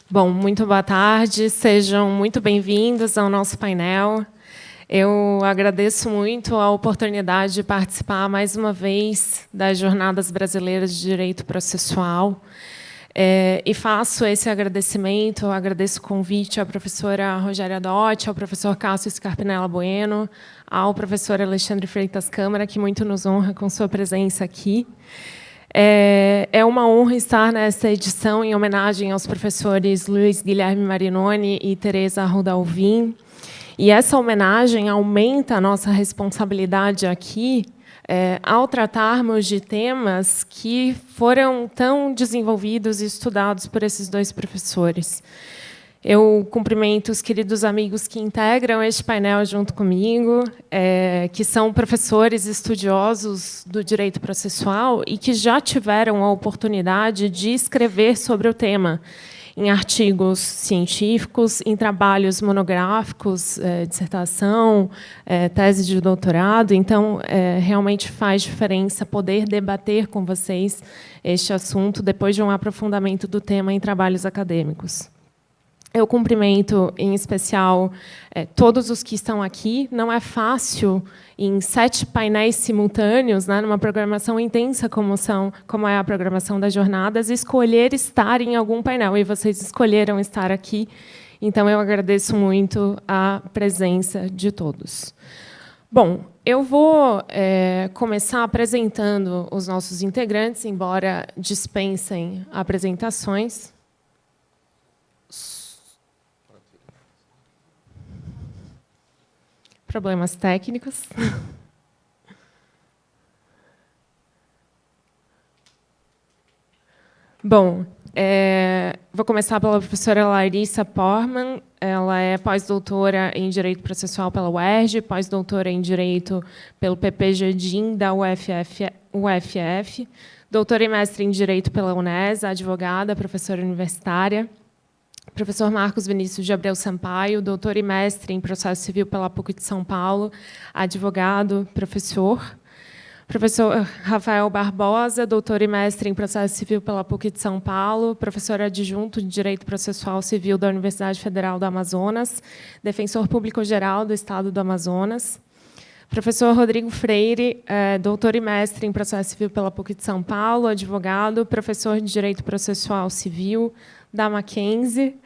Bom, muito boa tarde, sejam muito bem-vindos ao nosso painel. Eu agradeço muito a oportunidade de participar mais uma vez das Jornadas Brasileiras de Direito Processual. E faço esse agradecimento, agradeço o convite à professora Rogéria Dotti, ao professor Cássio Scarpinella Bueno, ao professor Alexandre Freitas Câmara, que muito nos honra com sua presença aqui. É uma honra estar nesta edição em homenagem aos professores Luiz Guilherme Marinoni e Teresa Arruda Alvim. E essa homenagem aumenta a nossa responsabilidade aqui ao tratarmos de temas que foram tão desenvolvidos e estudados por esses dois professores. Eu cumprimento os queridos amigos que integram este painel junto comigo, que são professores estudiosos do direito processual e que já tiveram a oportunidade de escrever sobre o tema em artigos científicos, em trabalhos monográficos, dissertação, tese de doutorado. Então, realmente faz diferença poder debater com vocês este assunto depois de um aprofundamento do tema em trabalhos acadêmicos. Eu cumprimento, em especial, todos os que estão aqui. Não é fácil, em 7 painéis simultâneos, né, numa programação intensa como é a programação das jornadas, escolher estar em algum painel. E vocês escolheram estar aqui. Então, eu agradeço muito a presença de todos. Bom, eu vou começar apresentando os nossos integrantes, embora dispensem apresentações. Problemas técnicos. Bom, vou começar pela professora Larissa Portman. Ela é pós-doutora em Direito Processual pela UERJ, pós-doutora em Direito pelo PPG-DIN da UFF, doutora e mestre em Direito pela UNES, advogada, professora universitária. Professor Marcos Vinícius de Abreu Sampaio, doutor e mestre em Processo Civil pela PUC de São Paulo, advogado, professor. Professor Rafael Barbosa, doutor e mestre em Processo Civil pela PUC de São Paulo, professor adjunto de Direito Processual Civil da Universidade Federal do Amazonas, defensor público-geral do Estado do Amazonas. Professor Rodrigo Freire, doutor e mestre em Processo Civil pela PUC de São Paulo, advogado, professor de Direito Processual Civil da Mackenzie.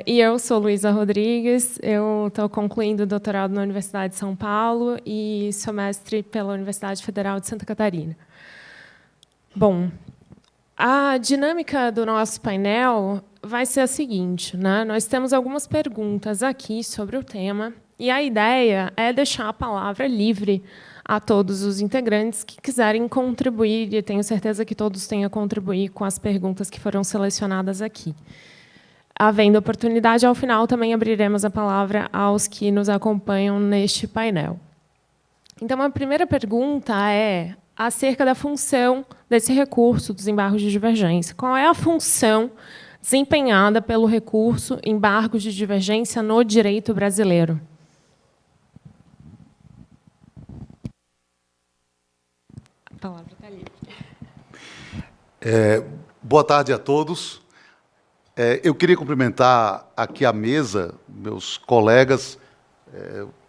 E eu sou Luísa Rodrigues, eu estou concluindo o doutorado na Universidade de São Paulo e sou mestre pela Universidade Federal de Santa Catarina. Bom, a dinâmica do nosso painel vai ser a seguinte, né? Nós temos algumas perguntas aqui sobre o tema, e a ideia é deixar a palavra livre a todos os integrantes que quiserem contribuir, e tenho certeza que todos têm a contribuir com as perguntas que foram selecionadas aqui. Havendo oportunidade, ao final, também abriremos a palavra aos que nos acompanham neste painel. Então, a primeira pergunta é acerca da função desse recurso dos embargos de divergência. Qual é a função desempenhada pelo recurso embargos de divergência no direito brasileiro? A palavra está livre. Boa tarde a todos. Eu queria cumprimentar aqui a mesa, meus colegas.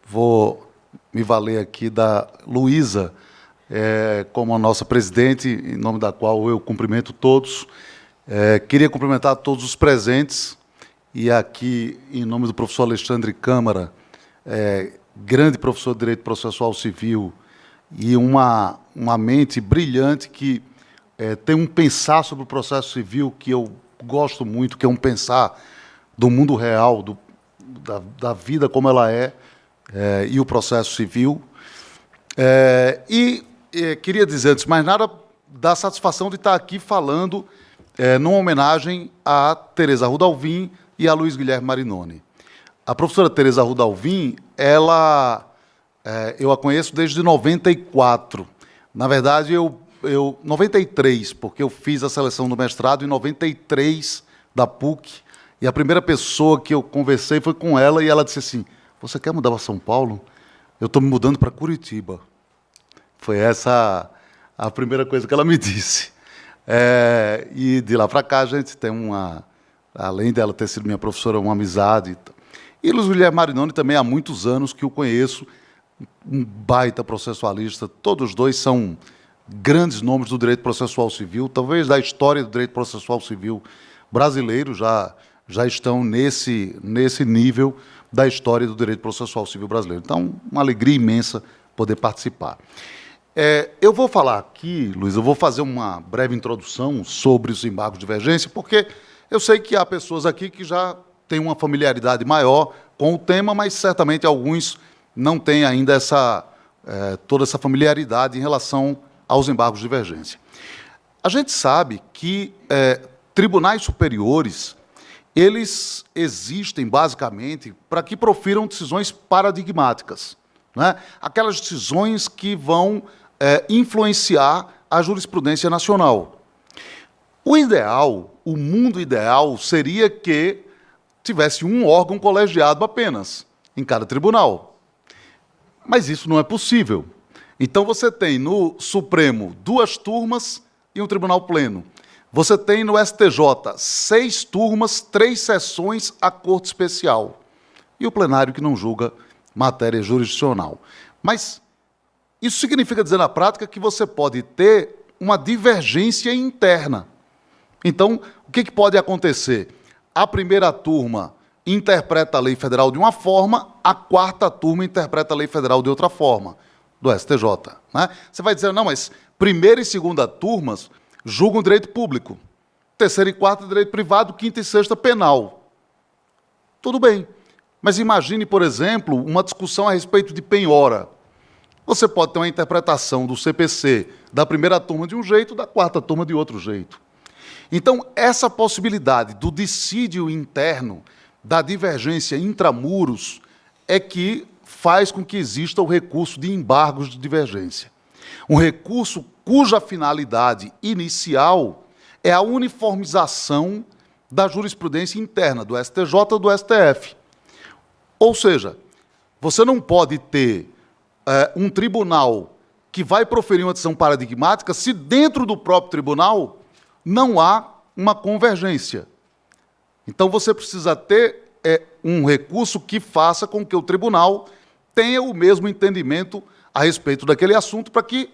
Vou me valer aqui da Luísa, como a nossa presidente, em nome da qual eu cumprimento todos. Queria cumprimentar todos os presentes, e aqui, em nome do professor Alexandre Câmara, grande professor de Direito Processual Civil, e uma mente brilhante que tem um pensar sobre o processo civil que eu gosto muito, que é um pensar do mundo real, da vida como ela e o processo civil. Queria dizer, antes de mais nada, da satisfação de estar aqui falando numa homenagem a Teresa Arruda Alvim e a Luiz Guilherme Marinoni. A professora Teresa Arruda Alvim, eu a conheço desde 94. Na verdade, 93, porque eu fiz a seleção do mestrado em 93 da PUC, e a primeira pessoa que eu conversei foi com ela, e ela disse assim: você quer mudar para São Paulo? Eu estou me mudando para Curitiba. Foi essa a primeira coisa que ela me disse. E de lá para cá a gente tem além dela ter sido minha professora, uma amizade. E Luiz Guilherme Marinoni também há muitos anos que o conheço, um baita processualista. Todos os dois são grandes nomes do direito processual civil, talvez da história do direito processual civil brasileiro, já estão nesse nível da história do direito processual civil brasileiro. Então, uma alegria imensa poder participar. Eu vou falar aqui, Luiz, eu vou fazer uma breve introdução sobre os embargos de divergência, porque eu sei que há pessoas aqui que já têm uma familiaridade maior com o tema, mas certamente alguns não têm ainda toda essa familiaridade em relação aos embargos de divergência. A gente sabe que tribunais superiores, eles existem basicamente para que profiram decisões paradigmáticas, né? Aquelas decisões que vão influenciar a jurisprudência nacional. O ideal, o mundo ideal, seria que tivesse um órgão colegiado apenas em cada tribunal. Mas isso não é possível. Então, você tem no Supremo 2 turmas e um tribunal pleno. Você tem no STJ 6 turmas, 3 sessões à Corte Especial. E o plenário que não julga matéria jurisdicional. Mas isso significa dizer na prática que você pode ter uma divergência interna. Então, o que pode acontecer? A primeira turma interpreta a lei federal de uma forma, a 4ª turma interpreta a lei federal de outra forma, do STJ. Né? Você vai dizer, não, mas primeira e segunda turmas julgam direito público, terceira e quarta direito privado, quinta e sexta penal. Tudo bem. Mas imagine, por exemplo, uma discussão a respeito de penhora. Você pode ter uma interpretação do CPC da primeira turma de um jeito, da 4ª turma de outro jeito. Então, essa possibilidade do dissídio interno, da divergência intramuros, é que faz com que exista o recurso de embargos de divergência. Um recurso cuja finalidade inicial é a uniformização da jurisprudência interna do STJ ou do STF. Ou seja, você não pode ter um tribunal que vai proferir uma decisão paradigmática se dentro do próprio tribunal não há uma convergência. Então, você precisa ter um recurso que faça com que o tribunal tenha o mesmo entendimento a respeito daquele assunto para que,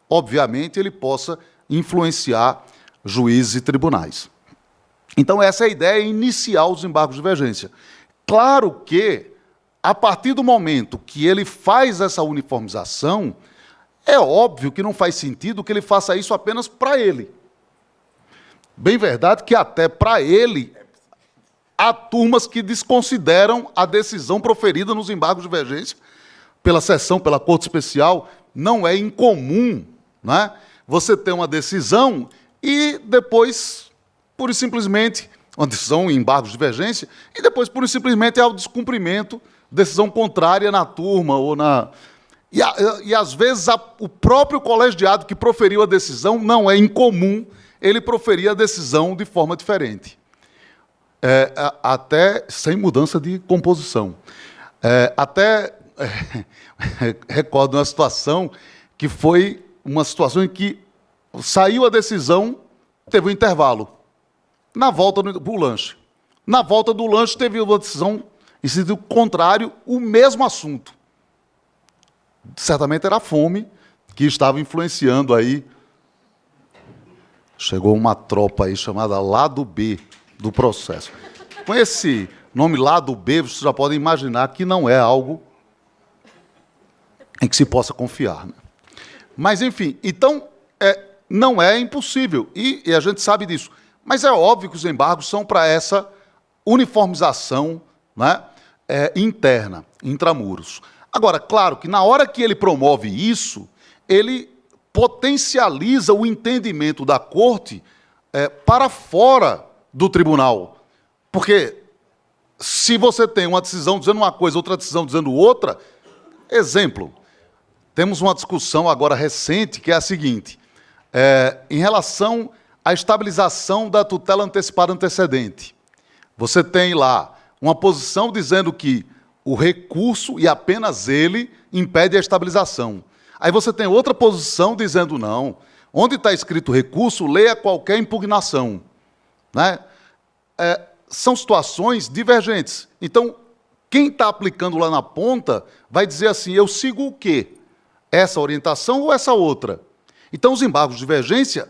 obviamente, ele possa influenciar juízes e tribunais. Então, essa é a ideia inicial dos embargos de divergência. Claro que, a partir do momento que ele faz essa uniformização, é óbvio que não faz sentido que ele faça isso apenas para ele. Bem verdade que até para ele há turmas que desconsideram a decisão proferida nos embargos de divergência pela sessão, pela Corte Especial. Não é incomum, né, você ter uma decisão e depois, pura e simplesmente, uma decisão em embargos de divergência, e depois, pura e simplesmente, ao descumprimento, decisão contrária na turma ou na... E às vezes, o próprio colegiado que proferiu a decisão, não é incomum ele proferir a decisão de forma diferente. Até sem mudança de composição. Recordo uma situação que foi uma situação em que saiu a decisão, teve um intervalo. Na volta do lanche. Na volta do lanche teve uma decisão em sentido contrário, o mesmo assunto. Certamente era a fome que estava influenciando aí. Chegou uma tropa aí chamada Lado B do processo. Com esse nome Lado B, vocês já podem imaginar que não é algo em que se possa confiar. Né? Mas, enfim, então, não é impossível, e a gente sabe disso. Mas é óbvio que os embargos são para essa uniformização, né, interna, intramuros. Agora, claro que na hora que ele promove isso, ele potencializa o entendimento da corte para fora do tribunal. Porque se você tem uma decisão dizendo uma coisa, outra decisão dizendo outra, exemplo, temos uma discussão agora recente que é a seguinte, em relação à estabilização da tutela antecipada antecedente. Você tem lá uma posição dizendo que o recurso, e apenas ele, impede a estabilização. Aí você tem outra posição dizendo não. Onde está escrito recurso, leia qualquer impugnação. Né? são situações divergentes. Então, quem está aplicando lá na ponta vai dizer assim, eu sigo o quê? Essa orientação ou essa outra? Então, os embargos de divergência,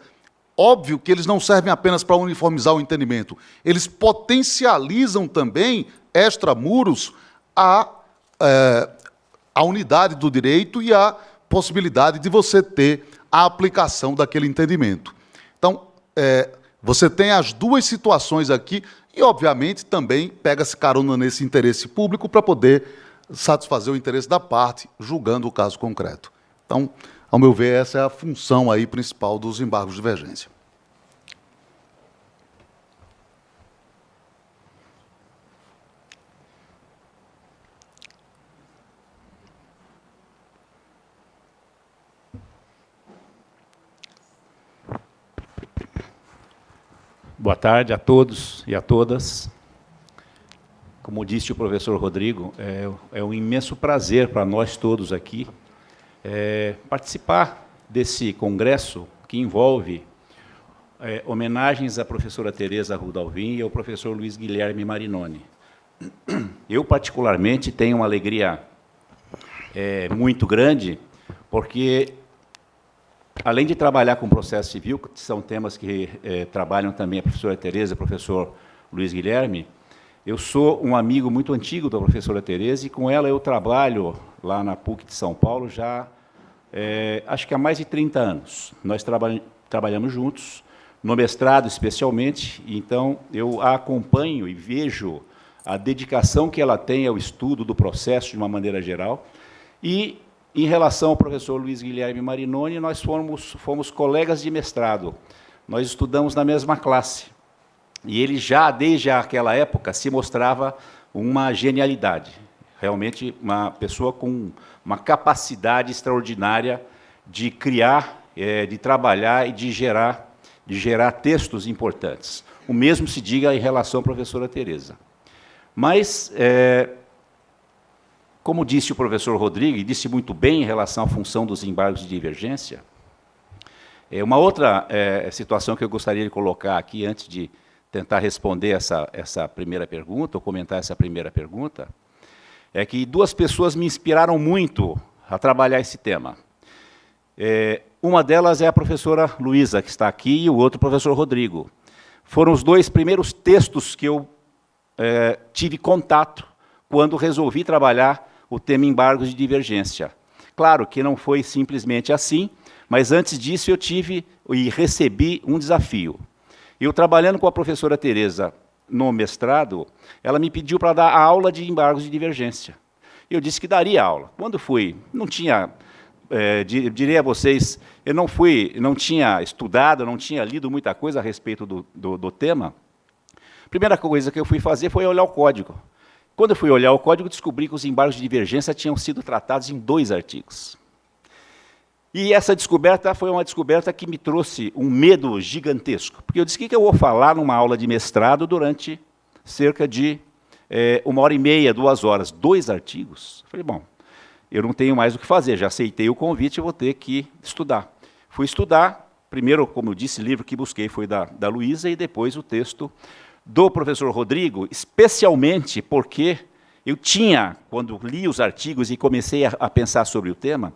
óbvio que eles não servem apenas para uniformizar o entendimento, eles potencializam também, extramuros, a unidade do direito e a possibilidade de você ter a aplicação daquele entendimento. Então, você tem as duas situações aqui e, obviamente, também pega-se carona nesse interesse público para poder satisfazer o interesse da parte, julgando o caso concreto. Então, ao meu ver, essa é a função aí principal dos embargos de divergência. Boa tarde a todos e a todas. Como disse o professor Rodrigo, é um imenso prazer para nós todos aqui participar desse congresso que envolve homenagens à professora Tereza Rudalvin e ao professor Luiz Guilherme Marinoni. Eu, particularmente, tenho uma alegria muito grande, porque, além de trabalhar com processo civil, que são temas que trabalham também a professora Tereza e o professor Luiz Guilherme, eu sou um amigo muito antigo da professora Tereza e com ela eu trabalho lá na PUC de São Paulo já, acho que há mais de 30 anos. Nós trabalhamos juntos, no mestrado especialmente, então eu a acompanho e vejo a dedicação que ela tem ao estudo do processo de uma maneira geral. E, em relação ao professor Luiz Guilherme Marinoni, nós fomos colegas de mestrado. Nós estudamos na mesma classe. E ele já, desde aquela época, se mostrava uma genialidade. Realmente uma pessoa com uma capacidade extraordinária de criar, de trabalhar e de gerar textos importantes. O mesmo se diga em relação à professora Tereza. Mas, como disse o professor Rodrigo, e disse muito bem em relação à função dos embargos de divergência, uma outra situação que eu gostaria de colocar aqui, antes de tentar responder essa primeira pergunta, ou comentar essa primeira pergunta, é que duas pessoas me inspiraram muito a trabalhar esse tema. Uma delas é a professora Luísa, que está aqui, e o outro o professor Rodrigo. Foram os dois primeiros textos que eu tive contato quando resolvi trabalhar o tema embargos de divergência. Claro que não foi simplesmente assim, mas antes disso eu tive e recebi um desafio. Eu, trabalhando com a professora Tereza no mestrado, ela me pediu para dar aula de embargos de divergência. Eu disse que daria aula. Quando fui, não tinha, direi a vocês, eu não tinha estudado, não tinha lido muita coisa a respeito do tema. A primeira coisa que eu fui fazer foi olhar o código. Quando eu fui olhar o código, descobri que os embargos de divergência tinham sido tratados em 2 artigos. E essa descoberta foi uma descoberta que me trouxe um medo gigantesco, porque eu disse, o que eu vou falar numa aula de mestrado durante cerca de 1h30, 2 horas? 2 artigos? Eu falei, bom, eu não tenho mais o que fazer, já aceitei o convite, eu vou ter que estudar. Fui estudar, primeiro, como eu disse, o livro que busquei foi da Luísa, e depois o texto do professor Rodrigo, especialmente porque eu tinha, quando li os artigos e comecei a pensar sobre o tema,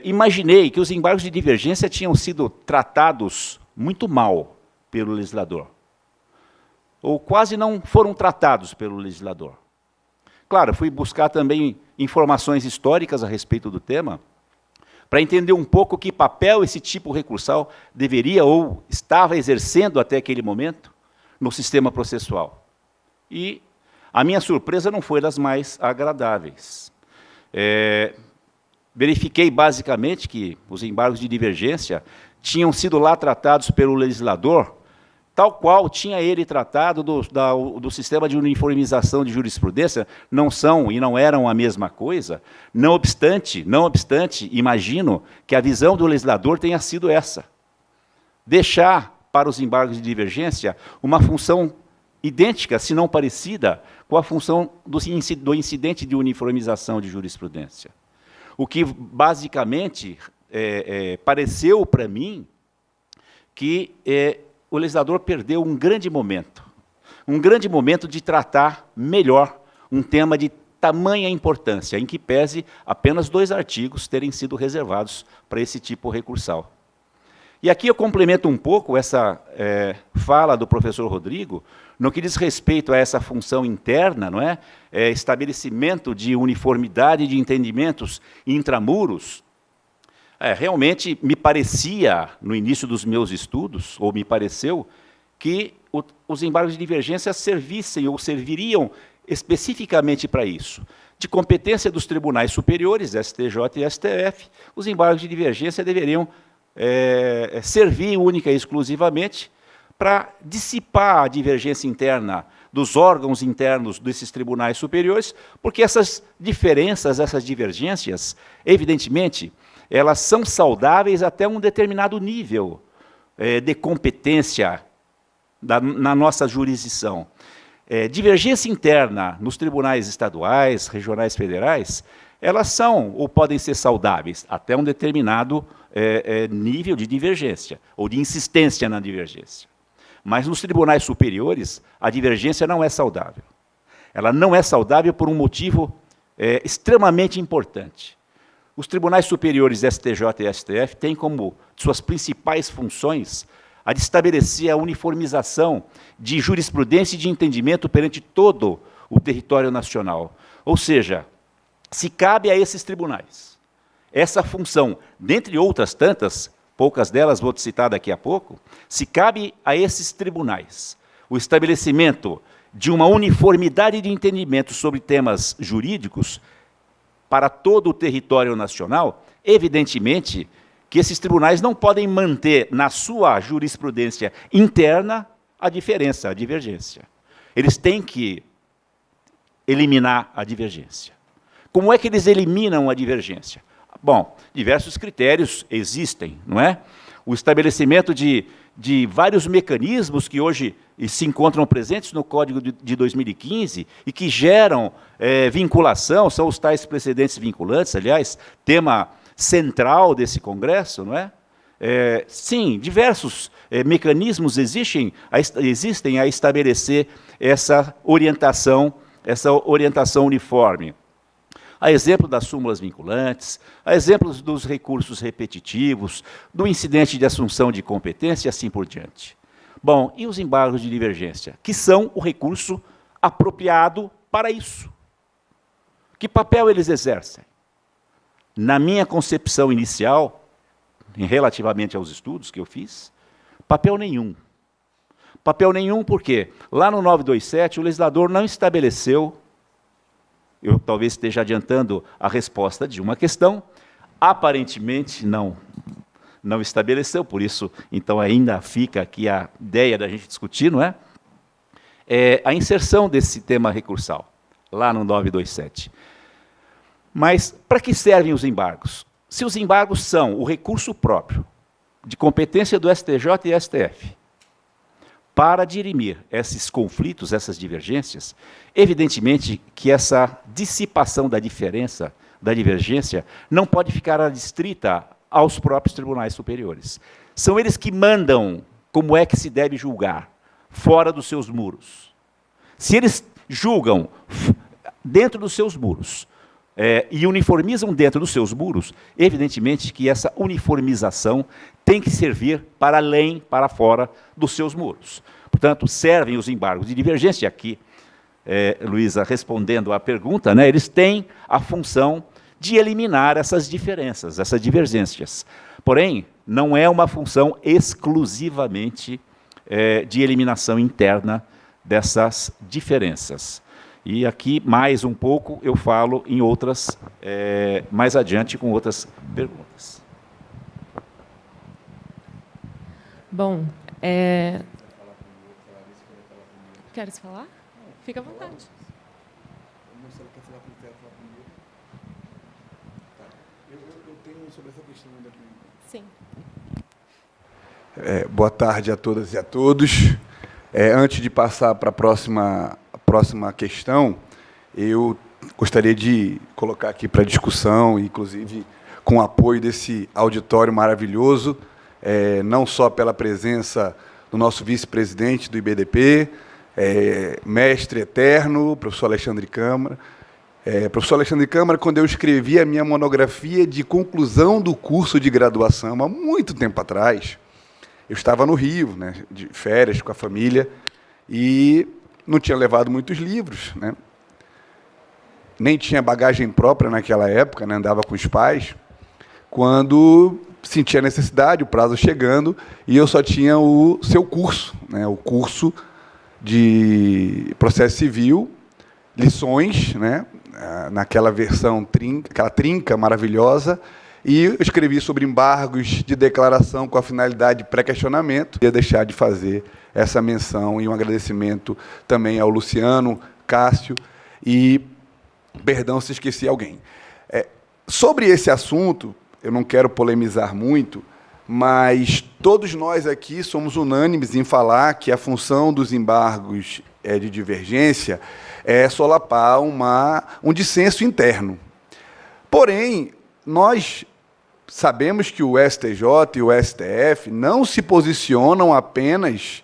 imaginei que os embargos de divergência tinham sido tratados muito mal pelo legislador, ou quase não foram tratados pelo legislador. Claro, fui buscar também informações históricas a respeito do tema, para entender um pouco que papel esse tipo recursal deveria ou estava exercendo até aquele momento no sistema processual. E a minha surpresa não foi das mais agradáveis. Verifiquei, basicamente, que os embargos de divergência tinham sido lá tratados pelo legislador, tal qual tinha ele tratado do sistema de uniformização de jurisprudência, não são e não eram a mesma coisa. Não obstante, imagino que a visão do legislador tenha sido essa. Deixar para os embargos de divergência uma função idêntica, se não parecida, com a função do incidente de uniformização de jurisprudência. O que, basicamente, pareceu para mim que o legislador perdeu um grande momento. um grande momento de tratar melhor um tema de tamanha importância, em que pese apenas 2 artigos terem sido reservados para esse tipo recursal. E aqui eu complemento um pouco essa fala do professor Rodrigo, no que diz respeito a essa função interna, não é? Estabelecimento de uniformidade de entendimentos intramuros. Realmente me parecia, no início dos meus estudos, ou me pareceu, que os embargos de divergência servissem ou serviriam especificamente para isso. De competência dos tribunais superiores, STJ e STF, os embargos de divergência deveriam servir única e exclusivamente para dissipar a divergência interna dos órgãos internos desses tribunais superiores, porque essas diferenças, essas divergências, evidentemente, elas são saudáveis até um determinado nível de competência na nossa jurisdição. Divergência interna nos tribunais estaduais, regionais, federais, elas são ou podem ser saudáveis até um determinado nível de divergência, ou de insistência na divergência. Mas nos tribunais superiores, a divergência não é saudável. Ela não é saudável por um motivo extremamente importante. Os tribunais superiores STJ e STF têm como suas principais funções a de estabelecer a uniformização de jurisprudência e de entendimento perante todo o território nacional. Ou seja, se cabe a esses tribunais essa função, dentre outras tantas, poucas delas vou citar daqui a pouco, se cabe a esses tribunais o estabelecimento de uma uniformidade de entendimento sobre temas jurídicos para todo o território nacional, evidentemente que esses tribunais não podem manter na sua jurisprudência interna a diferença, a divergência. Eles têm que eliminar a divergência. Como é que eles eliminam a divergência? Bom, diversos critérios existem, não é? O estabelecimento de vários mecanismos que hoje se encontram presentes no Código de 2015 e que geram vinculação, são os tais precedentes vinculantes, aliás, tema central desse Congresso, não é? Sim, diversos mecanismos existem a estabelecer essa orientação uniforme. A exemplo das súmulas vinculantes, a exemplo dos recursos repetitivos, do incidente de assunção de competência e assim por diante. Bom, e os embargos de divergência, que são o recurso apropriado para isso? Que papel eles exercem? Na minha concepção inicial, relativamente aos estudos que eu fiz, papel nenhum. Papel nenhum porque lá no 927 o legislador não estabeleceu, eu talvez esteja adiantando a resposta de uma questão, aparentemente não estabeleceu, por isso, então, ainda fica aqui a ideia da gente discutir, não é? A inserção desse tema recursal, lá no 927. Mas, para que servem os embargos? Se os embargos são o recurso próprio, de competência do STJ e STF, para dirimir esses conflitos, essas divergências, evidentemente que essa dissipação da diferença, da divergência, não pode ficar adstrita aos próprios tribunais superiores. São eles que mandam como é que se deve julgar, fora dos seus muros. Se eles julgam dentro dos seus muros, e uniformizam dentro dos seus muros, evidentemente que essa uniformização tem que servir para além, para fora dos seus muros. Portanto, servem os embargos de divergência. Aqui, Luísa, respondendo à pergunta, né, eles têm a função de eliminar essas diferenças, essas divergências. Porém, não é uma função exclusivamente de eliminação interna dessas diferenças. E aqui, mais um pouco, eu falo em outras, mais adiante, com outras perguntas. Bom, queres falar? Fica à vontade. Eu tenho sobre essa questão ainda. Sim. Boa tarde a todas e a todos. Antes de passar para a próxima questão, eu gostaria de colocar aqui para discussão, inclusive com o apoio desse auditório maravilhoso, não só pela presença do nosso vice-presidente do IBDP, mestre eterno, professor Alexandre Câmara. Professor Alexandre Câmara, quando eu escrevi a minha monografia de conclusão do curso de graduação, há muito tempo atrás, eu estava no Rio, né, de férias com a família, e não tinha levado muitos livros, né? Nem tinha bagagem própria naquela época, né, andava com os pais, quando senti a necessidade, o prazo chegando, e eu só tinha o seu curso, né, o curso de processo civil, lições, né, naquela versão aquela trinca maravilhosa, e eu escrevi sobre embargos de declaração com a finalidade de pré-questionamento. Ia deixar de fazer essa menção e um agradecimento também ao Luciano, Cássio e, perdão se esqueci alguém. Sobre esse assunto, eu não quero polemizar muito, mas todos nós aqui somos unânimes em falar que a função dos embargos de divergência é solapar um dissenso interno. Porém, nós sabemos que o STJ e o STF não se posicionam apenas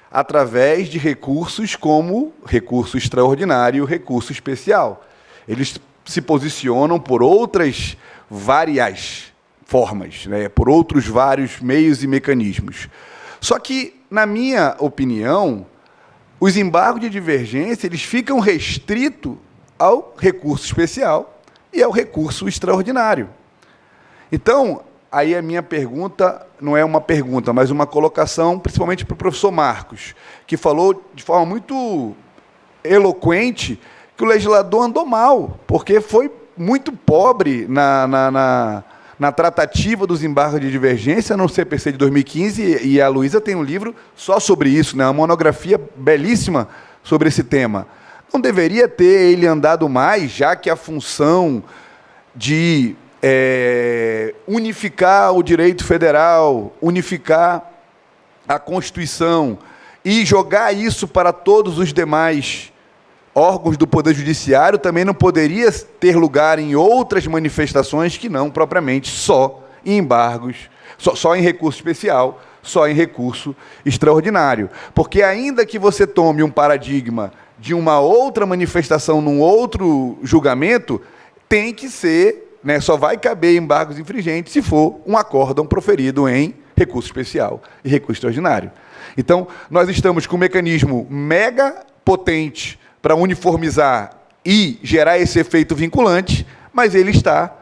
através de recursos como recurso extraordinário e recurso especial. Eles se posicionam por outras várias formas, né, por outros vários meios e mecanismos. Só que, na minha opinião, os embargos de divergência eles ficam restritos ao recurso especial e ao recurso extraordinário. Então, aí a minha pergunta não é uma pergunta, mas uma colocação, principalmente para o professor Marcos, que falou de forma muito eloquente que o legislador andou mal, porque foi muito pobre na tratativa dos embargos de divergência no CPC de 2015, e a Luísa tem um livro só sobre isso, né, uma monografia belíssima sobre esse tema. Não deveria ter ele andado mais, já que a função de unificar o direito federal, unificar a Constituição e jogar isso para todos os demais órgãos do Poder Judiciário, também não poderia ter lugar em outras manifestações que não propriamente só em embargos, só em recurso especial, só em recurso extraordinário. Porque ainda que você tome um paradigma de uma outra manifestação num outro julgamento, tem que ser, né, só vai caber embargos infringentes se for um acórdão proferido em recurso especial e recurso extraordinário. Então, nós estamos com um mecanismo mega potente para uniformizar e gerar esse efeito vinculante, mas ele está,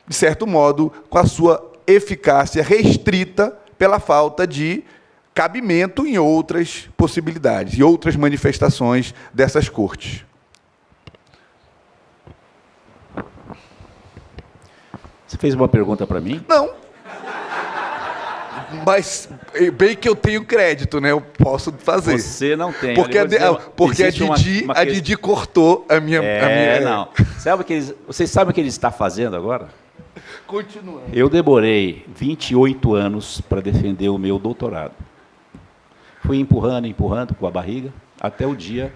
de certo modo, com a sua eficácia restrita pela falta de cabimento em outras possibilidades e outras manifestações dessas cortes. Você fez uma pergunta para mim? Não. Mas, bem que eu tenho crédito, né? Eu posso fazer. Você não tem. Porque a Didi cortou a minha... Não. Vocês sabem o que ele está fazendo agora? Continuando. Eu demorei 28 anos para defender o meu doutorado. Fui empurrando com a barriga, até o dia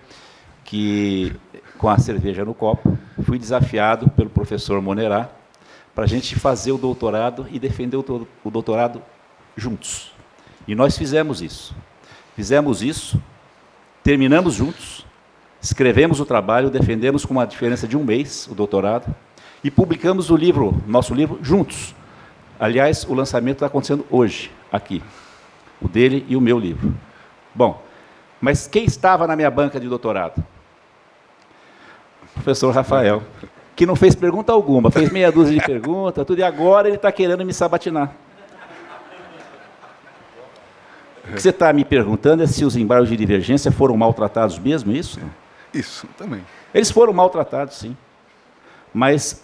que, com a cerveja no copo, fui desafiado pelo professor Monerá para a gente fazer o doutorado e defender o doutorado juntos. E nós fizemos isso. Terminamos juntos, escrevemos o trabalho, defendemos com uma diferença de um mês o doutorado e publicamos nosso livro juntos. Aliás, o lançamento está acontecendo hoje, aqui. O dele e o meu livro. Bom, mas quem estava na minha banca de doutorado? O professor Rafael, que não fez pergunta alguma, fez meia dúzia de perguntas, tudo, e agora ele está querendo me sabatinar. O que você está me perguntando é se os embargos de divergência foram maltratados mesmo, isso? Isso, também. Eles foram maltratados, sim. Mas,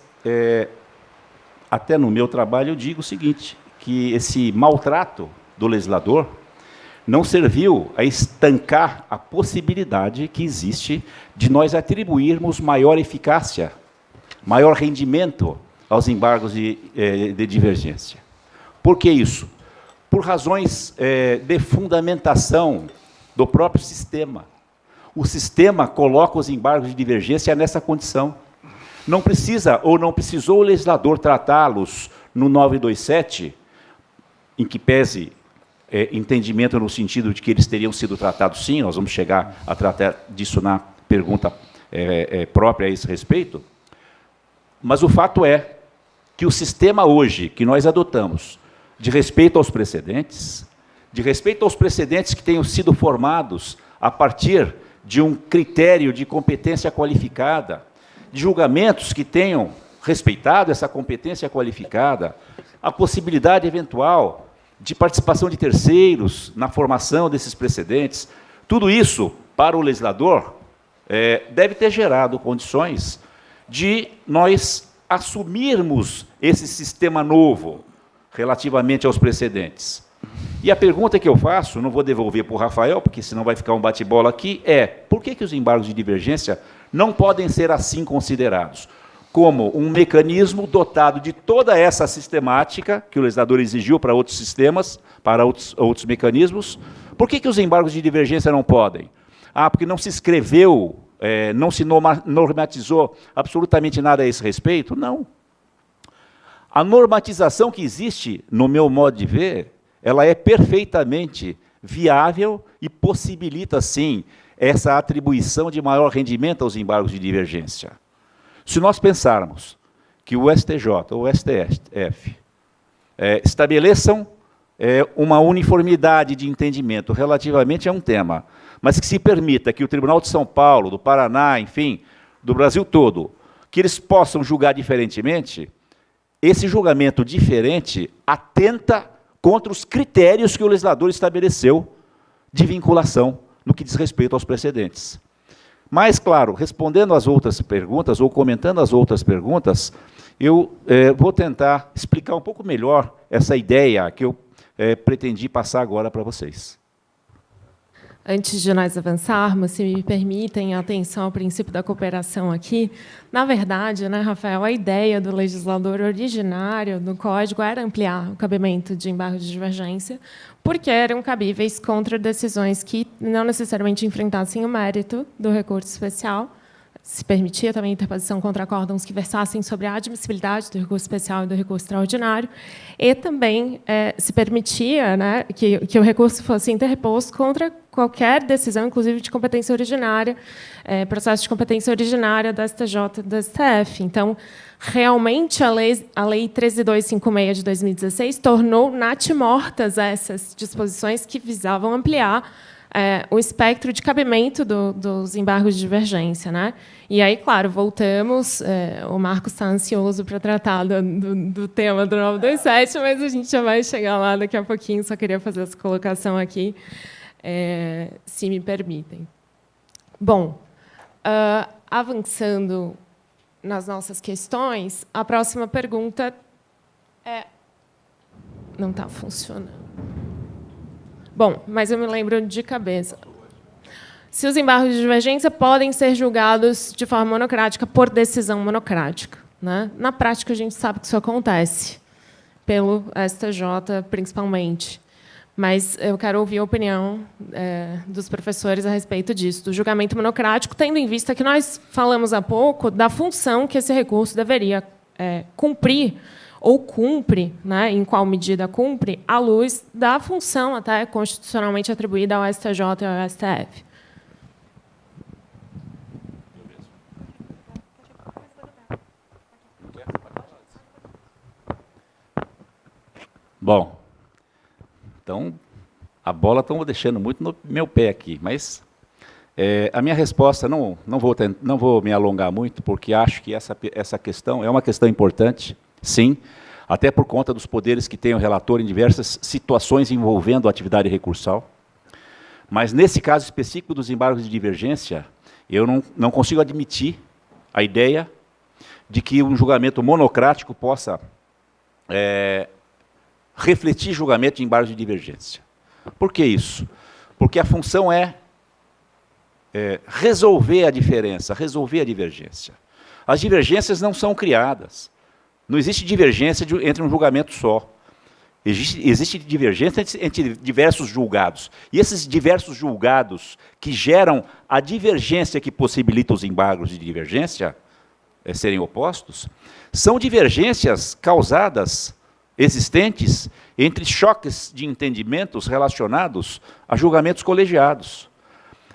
até no meu trabalho, eu digo o seguinte, que esse maltrato do legislador não serviu a estancar a possibilidade que existe de nós atribuirmos maior eficácia, maior rendimento aos embargos de divergência. Por que isso? Por razões de fundamentação do próprio sistema. O sistema coloca os embargos de divergência nessa condição. Não precisa ou não precisou o legislador tratá-los no 927, em que pese entendimento no sentido de que eles teriam sido tratados sim, nós vamos chegar a tratar disso na pergunta própria a esse respeito, mas o fato é que o sistema hoje que nós adotamos, de respeito aos precedentes que tenham sido formados a partir de um critério de competência qualificada, de julgamentos que tenham respeitado essa competência qualificada, a possibilidade eventual de participação de terceiros na formação desses precedentes, tudo isso, para o legislador, deve ter gerado condições de nós assumirmos esse sistema novo relativamente aos precedentes. E a pergunta que eu faço, não vou devolver para o Rafael, porque senão vai ficar um bate-bola aqui, por que os embargos de divergência não podem ser assim considerados? Como um mecanismo dotado de toda essa sistemática que o legislador exigiu para outros sistemas, para outros mecanismos. Por que os embargos de divergência não podem? Porque não se escreveu, não se normatizou absolutamente nada a esse respeito? Não. A normatização que existe, no meu modo de ver, ela é perfeitamente viável e possibilita, sim, essa atribuição de maior rendimento aos embargos de divergência. Se nós pensarmos que o STJ ou o STF estabeleçam uma uniformidade de entendimento relativamente a um tema, mas que se permita que o Tribunal de São Paulo, do Paraná, enfim, do Brasil todo, que eles possam julgar diferentemente, esse julgamento diferente atenta contra os critérios que o legislador estabeleceu de vinculação no que diz respeito aos precedentes. Mas, claro, respondendo às outras perguntas, ou comentando as outras perguntas, eu vou tentar explicar um pouco melhor essa ideia que eu pretendi passar agora para vocês. Antes de nós avançarmos, se me permitem, atenção ao princípio da cooperação aqui. Na verdade, né, Rafael, a ideia do legislador originário do Código era ampliar o cabimento de embargo de divergência, porque eram cabíveis contra decisões que não necessariamente enfrentassem o mérito do recurso especial. Se permitia também a interposição contra acórdãos que versassem sobre a admissibilidade do recurso especial e do recurso extraordinário, e também se permitia, né, que o recurso fosse interposto contra qualquer decisão, inclusive de competência originária, processo de competência originária da STJ e do STF. Então, realmente, a Lei 13.256 de 2016 tornou natimortas essas disposições que visavam ampliar o espectro de cabimento dos embargos de divergência, né? E aí, claro, voltamos. O Marcos está ansioso para tratar do tema do 927, mas a gente já vai chegar lá daqui a pouquinho. Só queria fazer essa colocação aqui, se me permitem. Bom, avançando nas nossas questões, a próxima pergunta não está funcionando. Bom, mas eu me lembro de cabeça. Se os embargos de divergência podem ser julgados de forma monocrática por decisão monocrática, né? Na prática, a gente sabe que isso acontece, pelo STJ, principalmente. Mas eu quero ouvir a opinião dos professores a respeito disso, do julgamento monocrático, tendo em vista que nós falamos há pouco da função que esse recurso deveria cumprir, ou cumpre, né, em qual medida cumpre, à luz da função até constitucionalmente atribuída ao STJ e ao STF. Bom, então, a bola estão deixando muito no meu pé aqui, mas a minha resposta, não vou me alongar muito, porque acho que essa questão é uma questão importante, sim, até por conta dos poderes que tem o relator em diversas situações envolvendo a atividade recursal. Mas, nesse caso específico dos embargos de divergência, eu não consigo admitir a ideia de que um julgamento monocrático possa refletir julgamento de embargos de divergência. Por que isso? Porque a função é resolver a diferença, resolver a divergência. As divergências não são criadas. Não existe divergência entre um julgamento só. Existe divergência entre diversos julgados. E esses diversos julgados que geram a divergência que possibilita os embargos de divergência serem opostos, são divergências causadas existentes entre choques de entendimentos relacionados a julgamentos colegiados.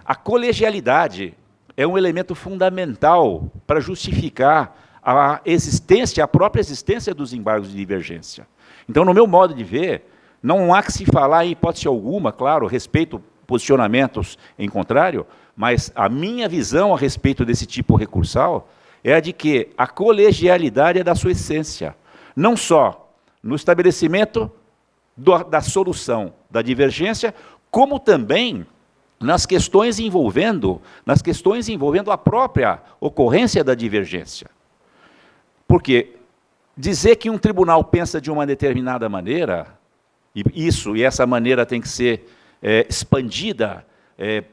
A colegialidade é um elemento fundamental para justificar a existência, a própria existência dos embargos de divergência. Então, no meu modo de ver, não há que se falar em hipótese alguma, claro, respeito posicionamentos em contrário, mas a minha visão a respeito desse tipo recursal é a de que a colegialidade é da sua essência, não só no estabelecimento da solução da divergência, como também nas questões envolvendo a própria ocorrência da divergência. Porque dizer que um tribunal pensa de uma determinada maneira, e essa maneira tem que ser expandida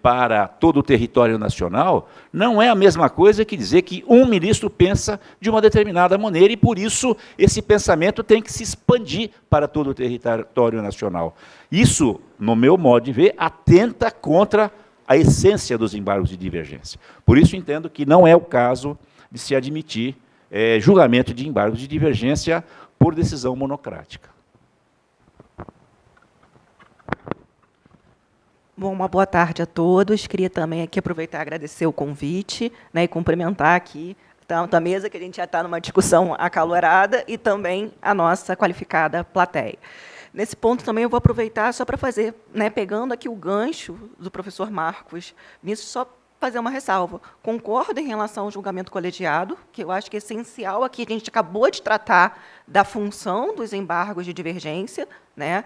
para todo o território nacional, não é a mesma coisa que dizer que um ministro pensa de uma determinada maneira e, por isso, esse pensamento tem que se expandir para todo o território nacional. Isso, no meu modo de ver, atenta contra a essência dos embargos de divergência. Por isso, entendo que não é o caso de se admitir julgamento de embargos de divergência por decisão monocrática. Bom, uma boa tarde a todos. Queria também aqui aproveitar e agradecer o convite, né, e cumprimentar aqui tanto a mesa, que a gente já está numa discussão acalorada, e também a nossa qualificada plateia. Nesse ponto também eu vou aproveitar só para fazer, né, pegando aqui o gancho do professor Marcos, nisso só fazer uma ressalva. Concordo em relação ao julgamento colegiado, que eu acho que é essencial aqui, a gente acabou de tratar da função dos embargos de divergência, né?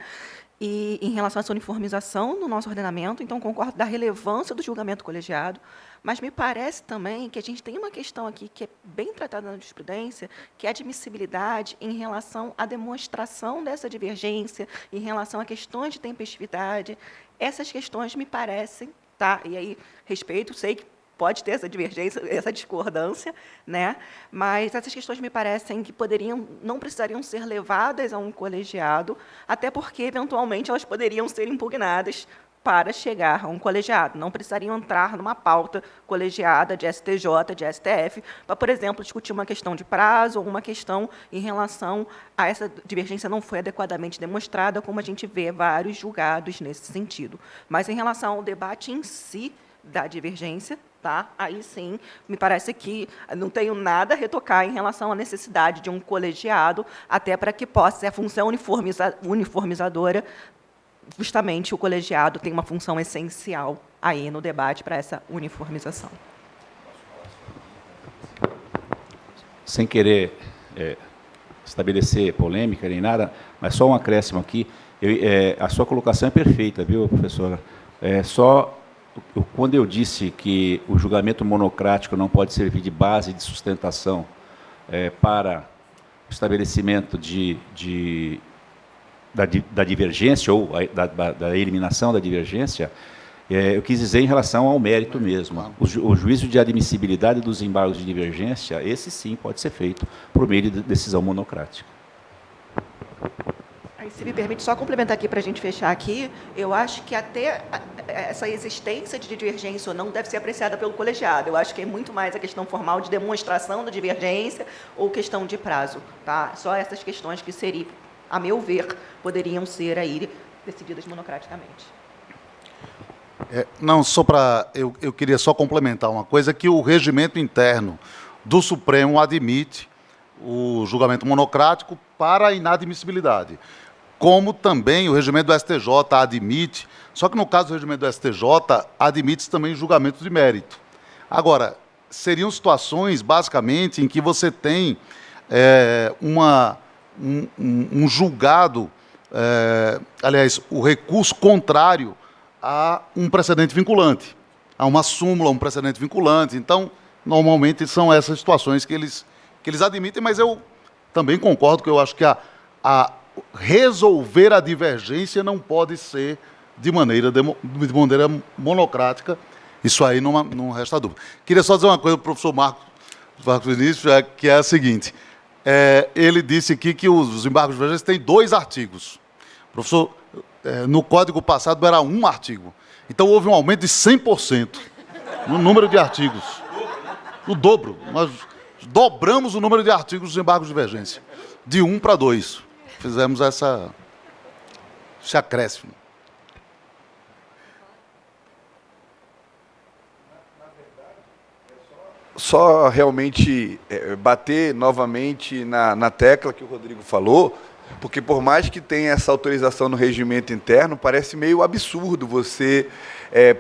E em relação a essa uniformização no nosso ordenamento, então concordo da relevância do julgamento colegiado, mas me parece também que a gente tem uma questão aqui que é bem tratada na jurisprudência, que é a admissibilidade em relação à demonstração dessa divergência, em relação a questões de tempestividade. Essas questões me parecem, tá? E aí respeito, sei que pode ter essa divergência, essa discordância, né? Mas essas questões me parecem que não precisariam ser levadas a um colegiado, até porque, eventualmente, elas poderiam ser impugnadas para chegar a um colegiado. Não precisariam entrar numa pauta colegiada de STJ, de STF, para, por exemplo, discutir uma questão de prazo ou uma questão em relação a essa divergência não foi adequadamente demonstrada, como a gente vê vários julgados nesse sentido. Mas, em relação ao debate em si da divergência, tá? Aí sim, me parece que não tenho nada a retocar em relação à necessidade de um colegiado, até para que possa ser a função uniformizadora. Justamente o colegiado tem uma função essencial aí no debate para essa uniformização. Sem querer estabelecer polêmica nem nada, mas só um acréscimo aqui. A sua colocação é perfeita, viu, professora? Quando eu disse que o julgamento monocrático não pode servir de base de sustentação para o estabelecimento da divergência ou da eliminação da divergência, eu quis dizer em relação ao mérito mesmo. O juízo de admissibilidade dos embargos de divergência, esse sim pode ser feito por meio de decisão monocrática. Se me permite só complementar aqui para a gente fechar aqui, eu acho que até essa existência de divergência ou não deve ser apreciada pelo colegiado. Eu acho que é muito mais a questão formal de demonstração da divergência ou questão de prazo. Tá? Só essas questões que seriam, a meu ver, poderiam ser aí decididas monocraticamente. Não, só para... Eu queria só complementar uma coisa, que o regimento interno do Supremo admite o julgamento monocrático para a inadmissibilidade, como também o regimento do STJ admite, só que no caso do regimento do STJ, admite também julgamento de mérito. Agora, seriam situações, basicamente, em que você tem um julgado, aliás, o recurso contrário a um precedente vinculante, a uma súmula, um precedente vinculante. Então, normalmente, são essas situações que eles admitem, mas eu também concordo que eu acho que a resolver a divergência não pode ser de maneira monocrática. Isso aí não resta dúvida. Queria só dizer uma coisa para o professor Marcos Vinícius, que é a seguinte. Ele disse aqui que os embargos de divergência têm 2 artigos. Professor, no Código passado era 1 artigo. Então houve um aumento de 100% no número de artigos. O dobro. Nós dobramos o número de artigos dos embargos de divergência. De 1 para 2. fizemos esse acréscimo. Só realmente bater novamente na tecla que o Rodrigo falou, porque por mais que tenha essa autorização no regimento interno, parece meio absurdo você,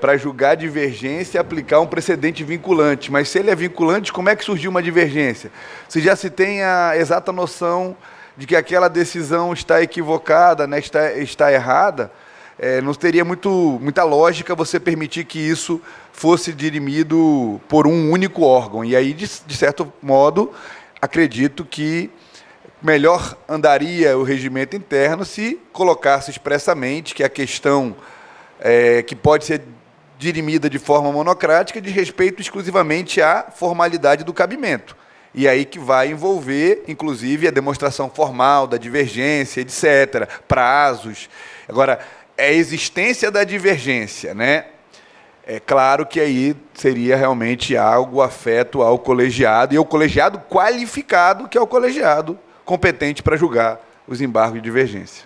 para julgar divergência, aplicar um precedente vinculante. Mas se ele é vinculante, como é que surgiu uma divergência? Se já se tem a exata noção de que aquela decisão está equivocada, né, está errada, não teria muita lógica você permitir que isso fosse dirimido por um único órgão. E aí, de certo modo, acredito que melhor andaria o regimento interno se colocasse expressamente que a questão que pode ser dirimida de forma monocrática diz respeito exclusivamente à formalidade do cabimento. E aí que vai envolver, inclusive, a demonstração formal da divergência, etc., prazos. Agora, a existência da divergência, né? É claro que aí seria realmente algo afeto ao colegiado, e ao colegiado qualificado, que é o colegiado competente para julgar os embargos de divergência.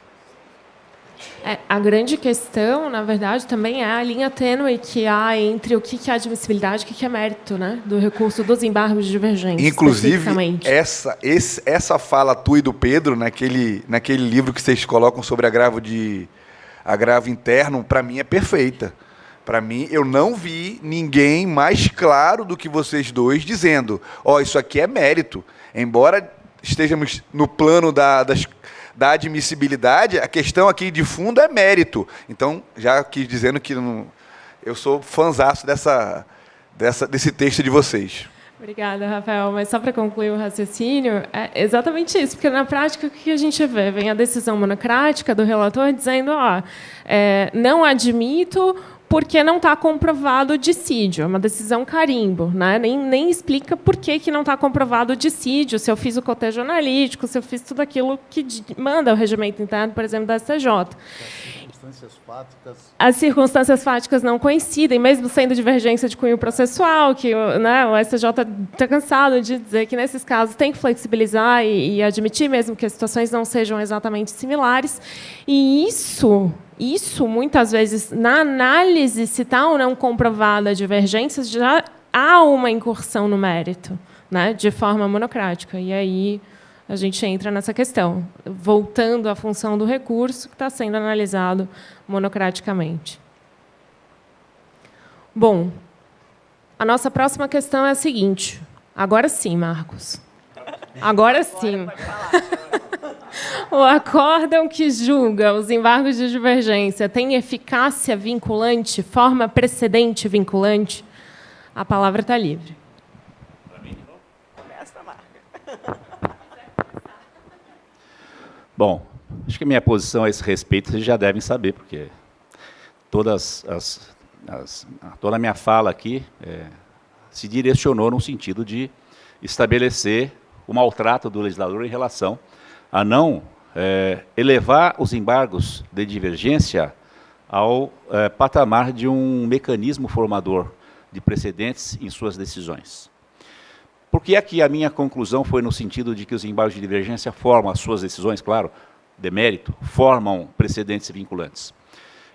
A grande questão, na verdade, também é a linha tênue que há entre o que é admissibilidade e o que é mérito, né, do recurso dos embargos de divergência. Inclusive, essa fala tua e do Pedro, naquele livro que vocês colocam sobre agravo interno, para mim é perfeita. Para mim, eu não vi ninguém mais claro do que vocês dois dizendo, isso aqui é mérito. Embora estejamos no plano da admissibilidade, a questão aqui de fundo é mérito. Então, já quis dizendo que eu sou fãzaço desse texto de vocês. Obrigada, Rafael. Mas só para concluir o raciocínio, é exatamente isso, porque na prática o que a gente vê? Vem a decisão monocrática do relator dizendo, não admito porque não está comprovado o dissídio. É uma decisão carimbo, né? Nem explica por que não está comprovado o dissídio, se eu fiz o cotejo analítico, se eu fiz tudo aquilo que manda o regimento interno, por exemplo, da STJ. As circunstâncias fáticas não coincidem, mesmo sendo divergência de cunho processual, que, né, o STJ está cansado de dizer que, nesses casos, tem que flexibilizar e admitir, mesmo que as situações não sejam exatamente similares. E isso, muitas vezes, na análise, se está ou não comprovada a divergência, já há uma incursão no mérito, né, de forma monocrática. E aí a gente entra nessa questão, voltando à função do recurso que está sendo analisado monocraticamente. Bom, a nossa próxima questão é a seguinte. Agora sim, Marcos. Agora sim. O acórdão que julga os embargos de divergência tem eficácia vinculante, forma precedente vinculante? A palavra está livre. Bom, acho que a minha posição a esse respeito vocês já devem saber, porque toda a minha fala aqui se direcionou no sentido de estabelecer o maltrato do legislador em relação a não elevar os embargos de divergência ao patamar de um mecanismo formador de precedentes em suas decisões. Porque aqui a minha conclusão foi no sentido de que os embargos de divergência formam as suas decisões, claro, de mérito, formam precedentes vinculantes.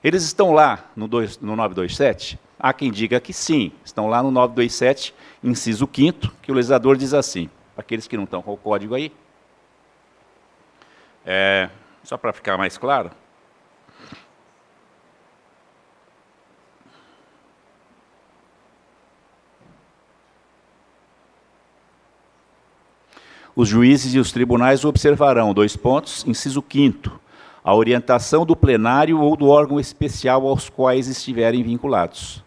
Eles estão lá no 927? Há quem diga que sim, estão lá no 927, inciso 5º, que o legislador diz assim, aqueles que não estão com o código aí, só para ficar mais claro, os juízes e os tribunais observarão, inciso 5º, a orientação do plenário ou do órgão especial aos quais estiverem vinculados.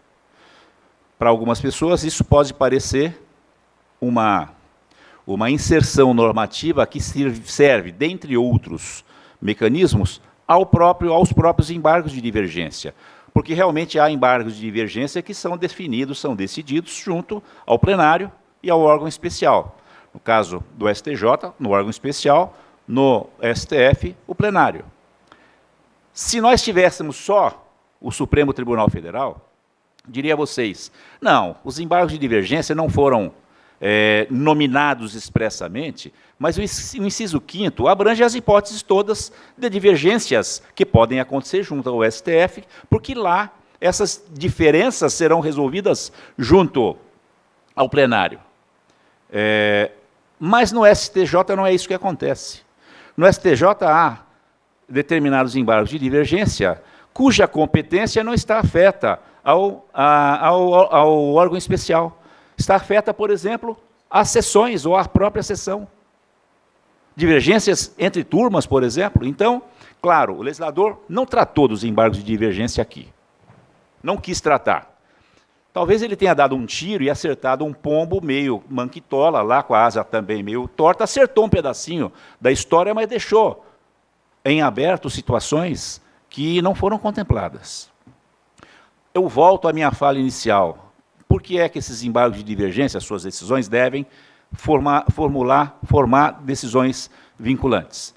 Para algumas pessoas, isso pode parecer uma inserção normativa que serve, dentre outros mecanismos, aos próprios embargos de divergência. Porque realmente há embargos de divergência que são definidos, são decididos junto ao plenário e ao órgão especial. No caso do STJ, no órgão especial, no STF, o plenário. Se nós tivéssemos só o Supremo Tribunal Federal, diria a vocês, não, os embargos de divergência não foram nominados expressamente, mas o inciso 5º abrange as hipóteses todas de divergências que podem acontecer junto ao STF, porque lá essas diferenças serão resolvidas junto ao plenário. Mas no STJ não é isso que acontece. No STJ há determinados embargos de divergência cuja competência não está afeta ao órgão especial. Está afeta, por exemplo, às sessões ou à própria sessão. Divergências entre turmas, por exemplo. Então, claro, o legislador não tratou dos embargos de divergência aqui. Não quis tratar. Talvez ele tenha dado um tiro e acertado um pombo meio manquitola, lá com a asa também meio torta, acertou um pedacinho da história, mas deixou em aberto situações que não foram contempladas. Eu volto à minha fala inicial. Por que é que esses embargos de divergência, as suas decisões, devem formar decisões vinculantes?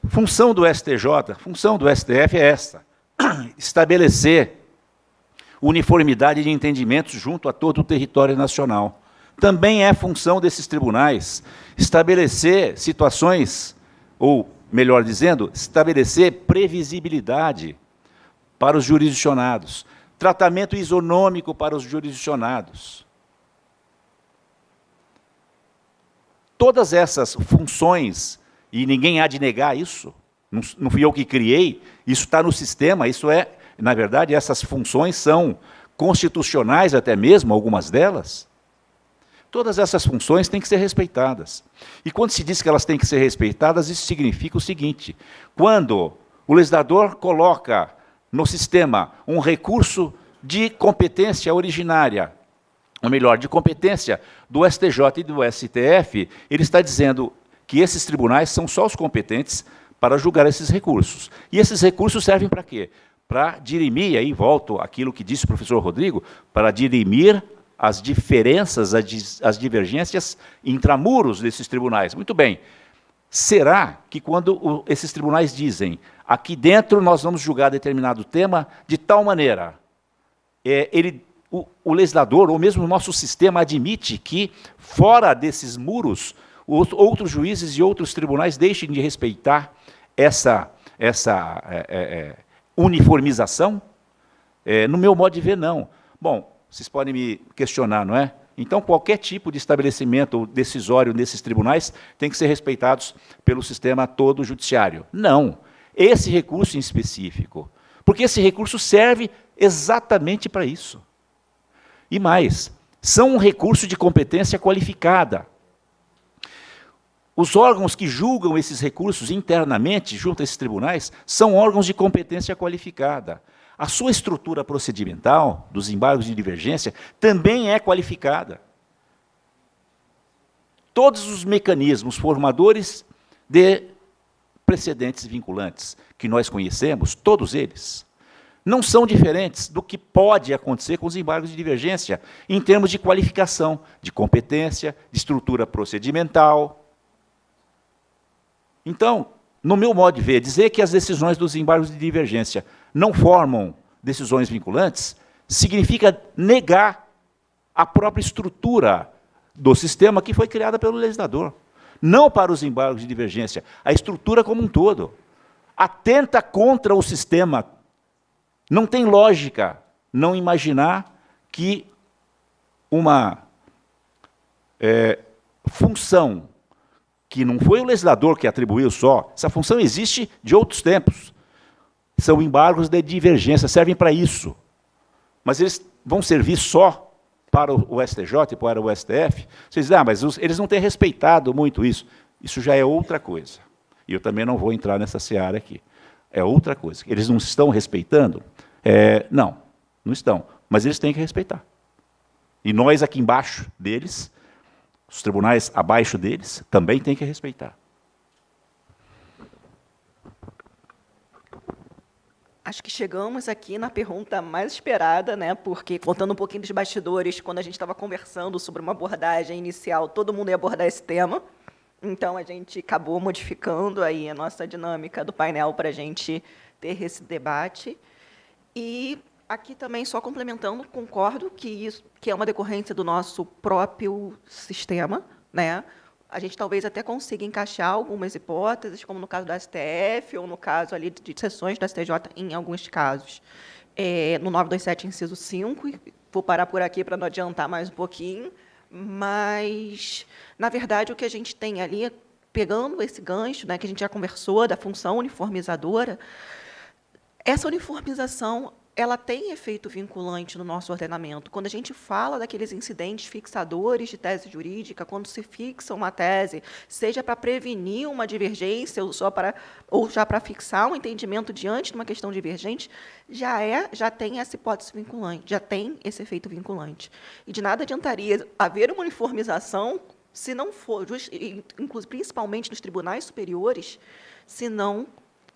Função do STJ, função do STF é esta: estabelecer uniformidade de entendimentos junto a todo o território nacional. Também é função desses tribunais estabelecer situações, ou, melhor dizendo, estabelecer previsibilidade para os jurisdicionados, tratamento isonômico para os jurisdicionados. Todas essas funções, e ninguém há de negar isso, não fui eu que criei, isso está no sistema, isso é, na verdade, essas funções são constitucionais até mesmo, algumas delas. Todas essas funções têm que ser respeitadas. E quando se diz que elas têm que ser respeitadas, isso significa o seguinte: quando o legislador coloca no sistema um recurso de competência originária, ou melhor, de competência do STJ e do STF, ele está dizendo que esses tribunais são só os competentes para julgar esses recursos. E esses recursos servem para quê? Para dirimir, aí volto àquilo que disse o professor Rodrigo, para dirimir as diferenças, as divergências intramuros desses tribunais. Muito bem. Será que quando esses tribunais dizem, aqui dentro nós vamos julgar determinado tema de tal maneira, o legislador, ou mesmo o nosso sistema, admite que, fora desses muros, outros juízes e outros tribunais deixem de respeitar essa uniformização? No meu modo de ver, não. Bom, vocês podem me questionar, não é? Então, qualquer tipo de estabelecimento decisório nesses tribunais tem que ser respeitados pelo sistema todo judiciário. Não. Esse recurso em específico. Porque esse recurso serve exatamente para isso. E mais, são um recurso de competência qualificada. Os órgãos que julgam esses recursos internamente, junto a esses tribunais, são órgãos de competência qualificada. A sua estrutura procedimental, dos embargos de divergência, também é qualificada. Todos os mecanismos formadores de precedentes vinculantes que nós conhecemos, todos eles, não são diferentes do que pode acontecer com os embargos de divergência, em termos de qualificação, de competência, de estrutura procedimental. Então, no meu modo de ver, dizer que as decisões dos embargos de divergência não formam decisões vinculantes significa negar a própria estrutura do sistema que foi criada pelo legislador. Não para os embargos de divergência, a estrutura como um todo. Atenta contra o sistema. Não tem lógica não imaginar que uma função que não foi o legislador que atribuiu só, essa função existe de outros tempos. São embargos de divergência, servem para isso. Mas eles vão servir só para o STJ e para o STF? Vocês dizem, mas eles não têm respeitado muito isso. Isso já é outra coisa. E eu também não vou entrar nessa seara aqui. É outra coisa. Eles não estão respeitando? Não, não estão. Mas eles têm que respeitar. E nós aqui embaixo deles, os tribunais abaixo deles, também têm que respeitar. Acho que chegamos aqui na pergunta mais esperada, né? Porque, contando um pouquinho dos bastidores, quando a gente estava conversando sobre uma abordagem inicial, todo mundo ia abordar esse tema. Então, a gente acabou modificando aí a nossa dinâmica do painel para a gente ter esse debate. E Aqui também, só complementando, concordo que isso que é uma decorrência do nosso próprio sistema, né? A gente talvez até consiga encaixar algumas hipóteses, como no caso da STF, ou no caso ali de sessões da STJ, em alguns casos. No 927, inciso 5, e vou parar por aqui para não adiantar mais um pouquinho, mas, na verdade, o que a gente tem ali, pegando esse gancho, né, que a gente já conversou, da função uniformizadora, essa uniformização ela tem efeito vinculante no nosso ordenamento. Quando a gente fala daqueles incidentes fixadores de tese jurídica, quando se fixa uma tese, seja para prevenir uma divergência ou já para fixar um entendimento diante de uma questão divergente, já tem essa hipótese vinculante, já tem esse efeito vinculante. E de nada adiantaria haver uma uniformização se não for, principalmente nos tribunais superiores, se não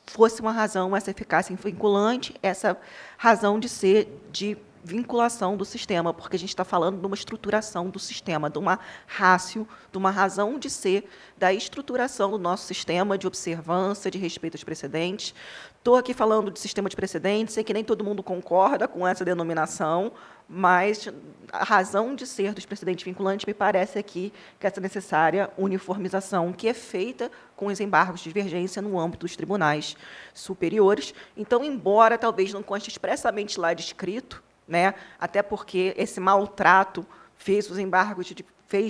fosse uma razão, essa eficácia vinculante, essa razão de ser de vinculação do sistema, porque a gente está falando de uma estruturação do sistema, de uma ratio, de uma razão de ser, da estruturação do nosso sistema de observância, de respeito aos precedentes. Estou aqui falando de sistema de precedentes, sei que nem todo mundo concorda com essa denominação, mas a razão de ser dos precedentes vinculantes me parece aqui que essa necessária uniformização que é feita com os embargos de divergência no âmbito dos tribunais superiores. Então, embora talvez não conste expressamente lá descrito, né, até porque esse maltrato fez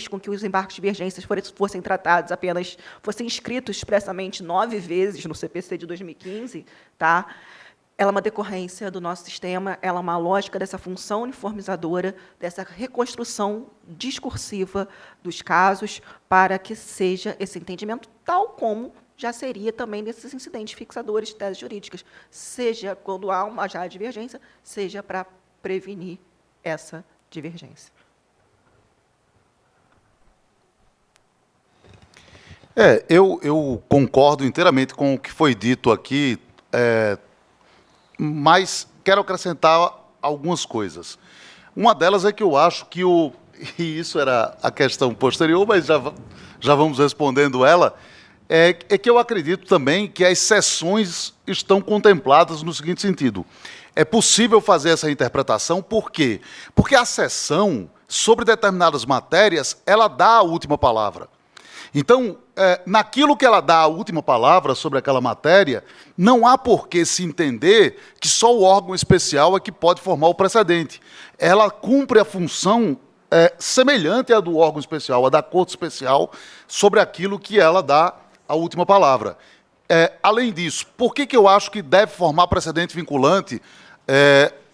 com que os embargos de divergências fossem tratados apenas, fossem inscritos expressamente 9 vezes no CPC de 2015, tá? Ela é uma decorrência do nosso sistema, ela é uma lógica dessa função uniformizadora, dessa reconstrução discursiva dos casos, para que seja esse entendimento, tal como já seria também desses incidentes fixadores de teses jurídicas, seja quando há uma já divergência, seja para prevenir essa divergência. Eu concordo inteiramente com o que foi dito aqui, mas quero acrescentar algumas coisas. Uma delas é que eu acho que e isso era a questão posterior, mas já vamos respondendo ela, é que eu acredito também que as sessões estão contempladas no seguinte sentido. É possível fazer essa interpretação, por quê? Porque a sessão, sobre determinadas matérias, ela dá a última palavra. Então, naquilo que ela dá a última palavra sobre aquela matéria, não há por que se entender que só o órgão especial é que pode formar o precedente. Ela cumpre a função semelhante à do órgão especial, à da Corte Especial, sobre aquilo que ela dá a última palavra. Além disso, por que eu acho que deve formar precedente vinculante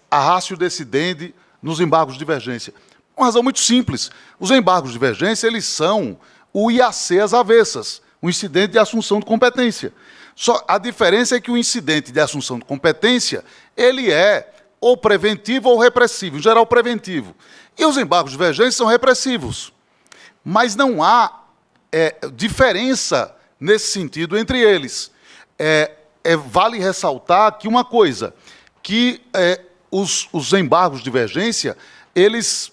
a ratio decidendi nos embargos de divergência? Uma razão muito simples. Os embargos de divergência, eles são o IAC às avessas, o incidente de assunção de competência. Só a diferença é que o incidente de assunção de competência, ele é ou preventivo ou repressivo, em geral preventivo. E os embargos de divergência são repressivos. Mas não há diferença nesse sentido entre eles. Vale ressaltar que uma coisa, que os embargos de divergência, eles,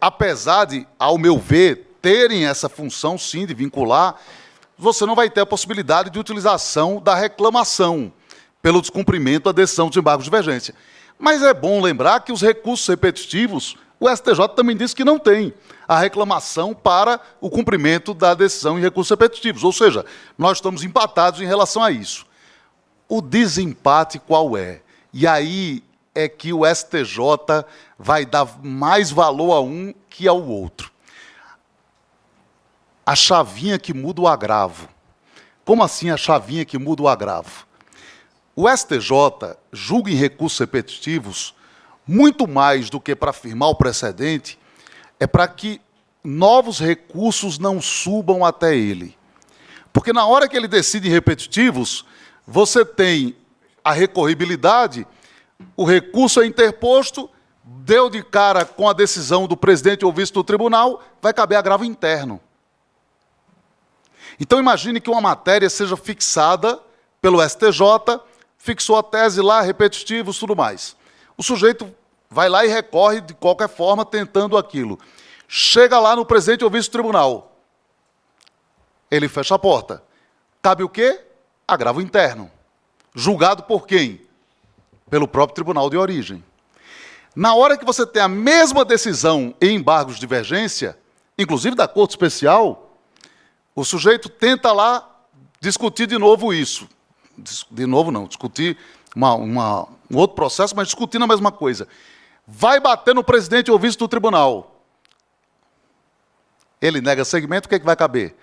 apesar de, ao meu ver, terem essa função, sim, de vincular, você não vai ter a possibilidade de utilização da reclamação pelo descumprimento da decisão de embargo de divergência. Mas é bom lembrar que os recursos repetitivos, o STJ também disse que não tem a reclamação para o cumprimento da decisão em recursos repetitivos. Ou seja, nós estamos empatados em relação a isso. O desempate qual é? E aí é que o STJ vai dar mais valor a um que ao outro. A chavinha que muda o agravo. Como assim a chavinha que muda o agravo? O STJ julga em recursos repetitivos muito mais do que para firmar o precedente, é para que novos recursos não subam até ele. Porque na hora que ele decide em repetitivos, você tem a recorribilidade, o recurso é interposto, deu de cara com a decisão do presidente ou vice do tribunal, vai caber agravo interno. Então, imagine que uma matéria seja fixada pelo STJ, fixou a tese lá, repetitivos, tudo mais. O sujeito vai lá e recorre de qualquer forma, tentando aquilo. Chega lá no presidente ou vice do tribunal. Ele fecha a porta. Cabe o quê? Agravo interno. Julgado por quem? Pelo próprio tribunal de origem. Na hora que você tem a mesma decisão em embargos de divergência, inclusive da Corte Especial, o sujeito tenta lá discutir de novo isso. De novo não, discutir um outro processo, mas discutindo a mesma coisa. Vai bater no presidente ou vice do tribunal. Ele nega segmento, o que é que vai caber?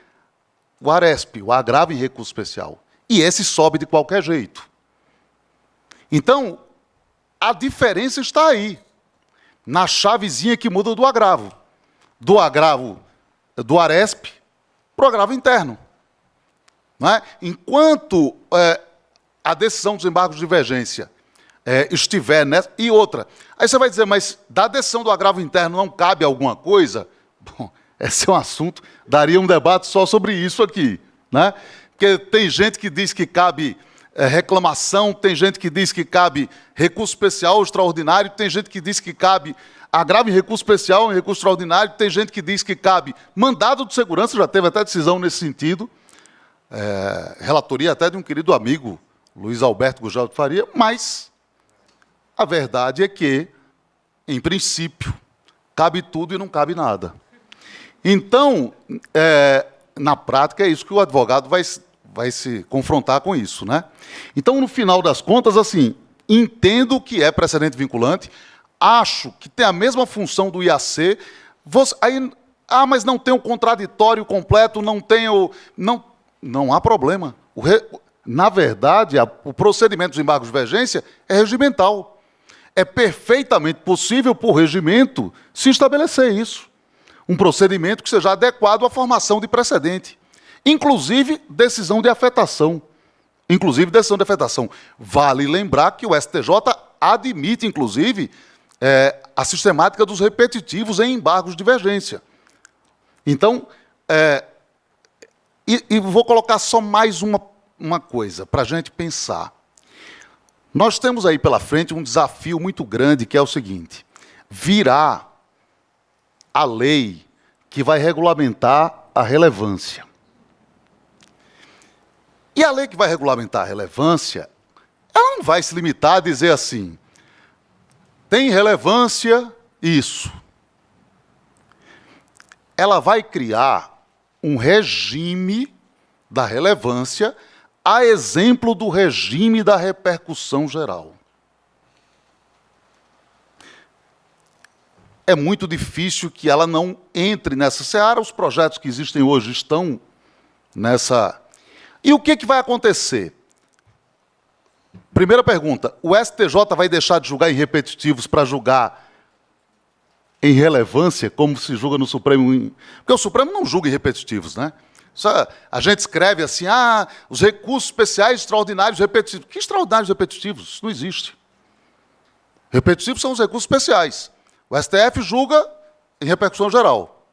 O ARESP, o agravo em recurso especial. E esse sobe de qualquer jeito. Então, a diferença está aí, na chavezinha que muda do agravo. Do agravo do ARESP para o agravo interno. Não é? Enquanto a decisão dos embargos de divergência estiver nessa... E outra, aí você vai dizer, mas da decisão do agravo interno não cabe alguma coisa? Bom, esse é um assunto, daria um debate só sobre isso aqui. Né? Porque tem gente que diz que cabe reclamação, tem gente que diz que cabe recurso especial ou extraordinário, tem gente que diz que cabe agravo em recurso especial, em recurso extraordinário, tem gente que diz que cabe mandado de segurança, já teve até decisão nesse sentido, relatoria até de um querido amigo, Luiz Alberto Gugel de Faria, mas a verdade é que, em princípio, cabe tudo e não cabe nada. Então, na prática, é isso que o advogado vai se confrontar com isso. Né? Então, no final das contas, assim, entendo que é precedente vinculante, acho que tem a mesma função do IAC, mas não tem o contraditório completo, não tem o... Não há problema. Na verdade, o procedimento dos embargos de divergência é regimental. É perfeitamente possível, por regimento, se estabelecer isso. Um procedimento que seja adequado à formação de precedente. Inclusive, decisão de afetação. Vale lembrar que o STJ admite, inclusive, a sistemática dos repetitivos em embargos de divergência. Então, e vou colocar só mais uma coisa para a gente pensar. Nós temos aí pela frente um desafio muito grande, que é o seguinte: virá a lei que vai regulamentar a relevância. E a lei que vai regulamentar a relevância, ela não vai se limitar a dizer assim, tem relevância isso. Ela vai criar um regime da relevância, a exemplo do regime da repercussão geral. É muito difícil que ela não entre nessa seara. Os projetos que existem hoje estão nessa... E o que vai acontecer? Primeira pergunta, o STJ vai deixar de julgar em repetitivos para julgar em relevância, como se julga no Supremo? Porque o Supremo não julga em repetitivos, né? A gente escreve assim, os recursos especiais extraordinários repetitivos. Que extraordinários repetitivos? Isso não existe. Repetitivos são os recursos especiais. O STF julga em repercussão geral,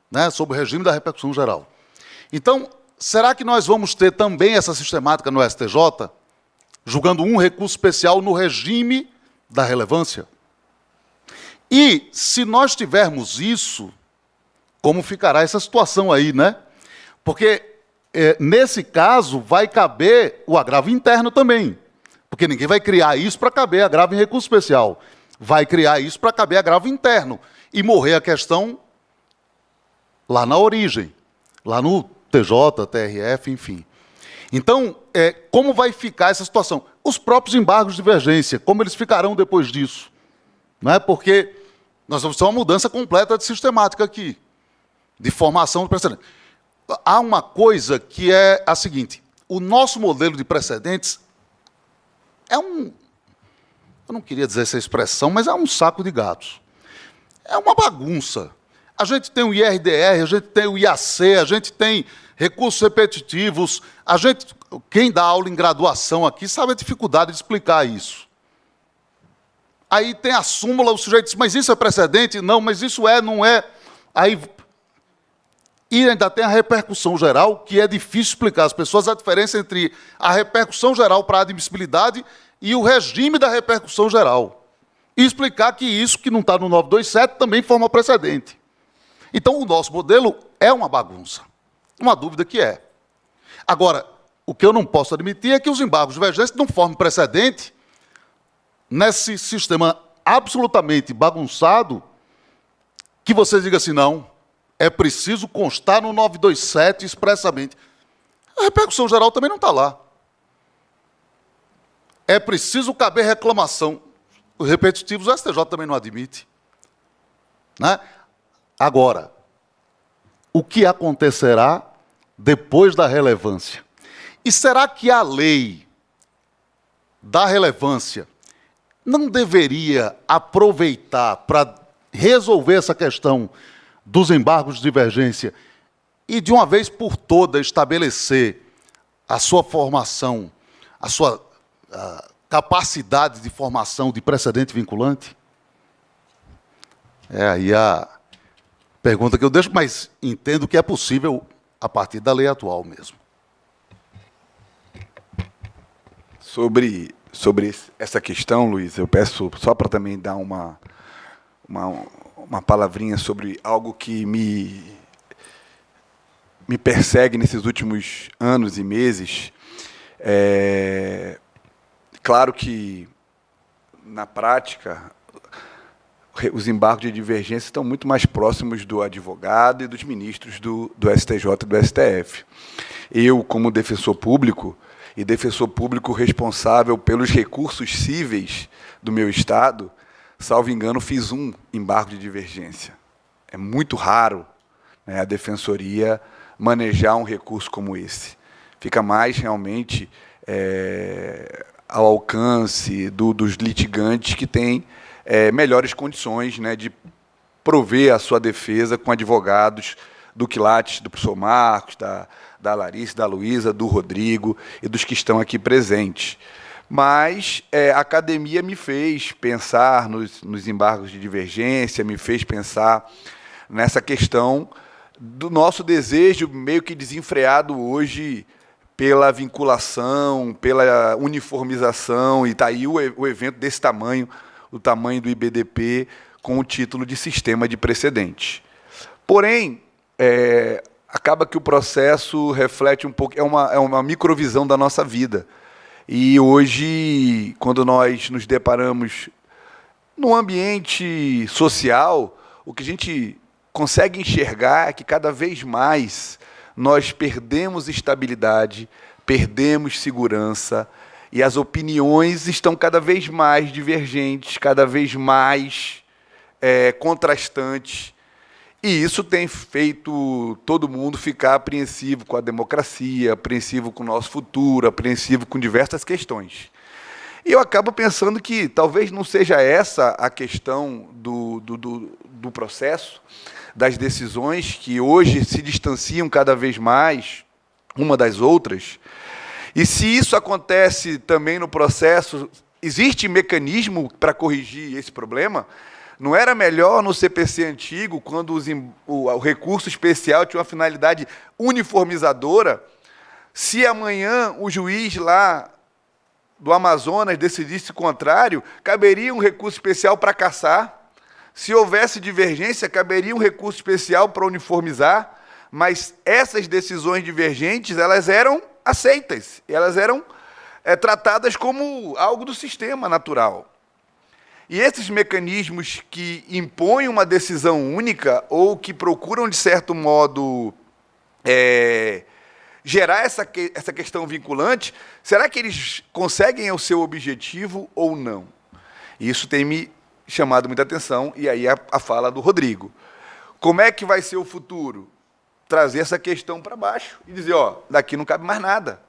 né? Sob o regime da repercussão geral. Então, será que nós vamos ter também essa sistemática no STJ, julgando um recurso especial no regime da relevância? E, se nós tivermos isso, como ficará essa situação aí, né? Porque, nesse caso, vai caber o agravo interno também. Porque ninguém vai criar isso para caber agravo em recurso especial. Vai criar isso para caber agravo interno. E morrer a questão lá na origem, lá no TJ, TRF, enfim. Então, como vai ficar essa situação? Os próprios embargos de divergência, como eles ficarão depois disso? Não é? Porque nós vamos ter uma mudança completa de sistemática aqui, de formação do precedente. Há uma coisa que é a seguinte, o nosso modelo de precedentes é eu não queria dizer essa expressão, mas é um saco de gatos. É uma bagunça. A gente tem o IRDR, a gente tem o IAC, a gente tem recursos repetitivos, quem dá aula em graduação aqui sabe a dificuldade de explicar isso. Aí tem a súmula, o sujeito diz, mas isso é precedente? Não, mas isso não é. E ainda tem a repercussão geral, que é difícil explicar às pessoas a diferença entre a repercussão geral para a admissibilidade e o regime da repercussão geral. E explicar que isso que não está no 927 também forma precedente. Então, o nosso modelo é uma bagunça. Uma dúvida que é. Agora, o que eu não posso admitir é que os embargos de divergência não formem precedente nesse sistema absolutamente bagunçado, que você diga assim, não, é preciso constar no 927 expressamente. A repercussão geral também não está lá. É preciso caber reclamação. Os repetitivos, o STJ também não admite. Né? Agora, o que acontecerá depois da relevância? E será que a lei da relevância não deveria aproveitar para resolver essa questão dos embargos de divergência e, de uma vez por todas, estabelecer a sua formação, a sua capacidade de formação de precedente vinculante? É aí a pergunta que eu deixo, mas entendo que é possível a partir da lei atual mesmo. Sobre essa questão, Luiz, eu peço só para também dar uma palavrinha sobre algo que me persegue nesses últimos anos e meses. Claro que, na prática, os embargos de divergência estão muito mais próximos do advogado e dos ministros do STJ e do STF. Eu, como defensor público, e defensor público responsável pelos recursos cíveis do meu Estado, salvo engano, fiz um embargo de divergência. É muito raro, né, a defensoria manejar um recurso como esse. Fica mais, realmente, ao alcance dos litigantes que têm melhores condições, né, de prover a sua defesa com advogados do quilates do professor Marcos, da Larissa, da Luísa, do Rodrigo e dos que estão aqui presentes. Mas a academia me fez pensar nos embargos de divergência, me fez pensar nessa questão do nosso desejo meio que desenfreado hoje pela vinculação, pela uniformização, e está aí o evento desse tamanho, o tamanho do IBDP, com o título de sistema de precedente. Porém, acaba que o processo reflete um pouco, é uma microvisão da nossa vida. E hoje, quando nós nos deparamos no ambiente social, o que a gente consegue enxergar é que cada vez mais nós perdemos estabilidade, perdemos segurança, e as opiniões estão cada vez mais divergentes, cada vez mais contrastantes. E isso tem feito todo mundo ficar apreensivo com a democracia, apreensivo com o nosso futuro, apreensivo com diversas questões. E eu acabo pensando que talvez não seja essa a questão do processo, das decisões que hoje se distanciam cada vez mais uma das outras. E se isso acontece também no processo, existe mecanismo para corrigir esse problema? Não era melhor no CPC antigo, quando o recurso especial tinha uma finalidade uniformizadora, se amanhã o juiz lá do Amazonas decidisse o contrário, caberia um recurso especial para cassar? Se houvesse divergência, caberia um recurso especial para uniformizar? Mas essas decisões divergentes, elas eram aceitas, elas eram tratadas como algo do sistema natural. E esses mecanismos que impõem uma decisão única ou que procuram, de certo modo, gerar essa questão vinculante, será que eles conseguem o seu objetivo ou não? Isso tem me chamado muita atenção, e aí a fala do Rodrigo. Como é que vai ser o futuro? Trazer essa questão para baixo e dizer, ó, daqui não cabe mais nada.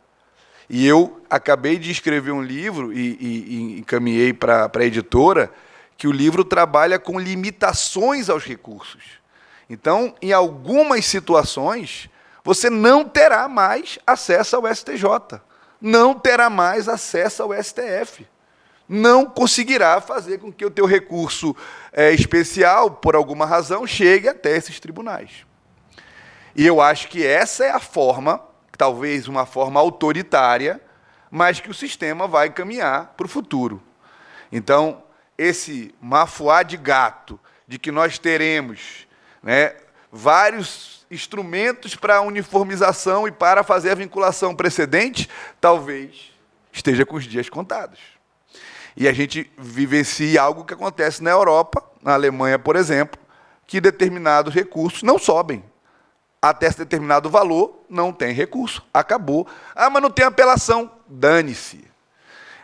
E eu acabei de escrever um livro e encaminhei para a editora, que o livro trabalha com limitações aos recursos. Então, em algumas situações, você não terá mais acesso ao STJ, não terá mais acesso ao STF. Não conseguirá fazer com que o teu recurso especial, por alguma razão, chegue até esses tribunais. E eu acho que essa é a forma, talvez uma forma autoritária, mas que o sistema vai caminhar para o futuro. Então, esse mafuá de gato, de que nós teremos, né, vários instrumentos para a uniformização e para fazer a vinculação precedente, talvez esteja com os dias contados. E a gente vivencia algo que acontece na Europa, na Alemanha, por exemplo, que determinados recursos não sobem. Até esse determinado valor, não tem recurso. Acabou. Ah, mas não tem apelação. Dane-se.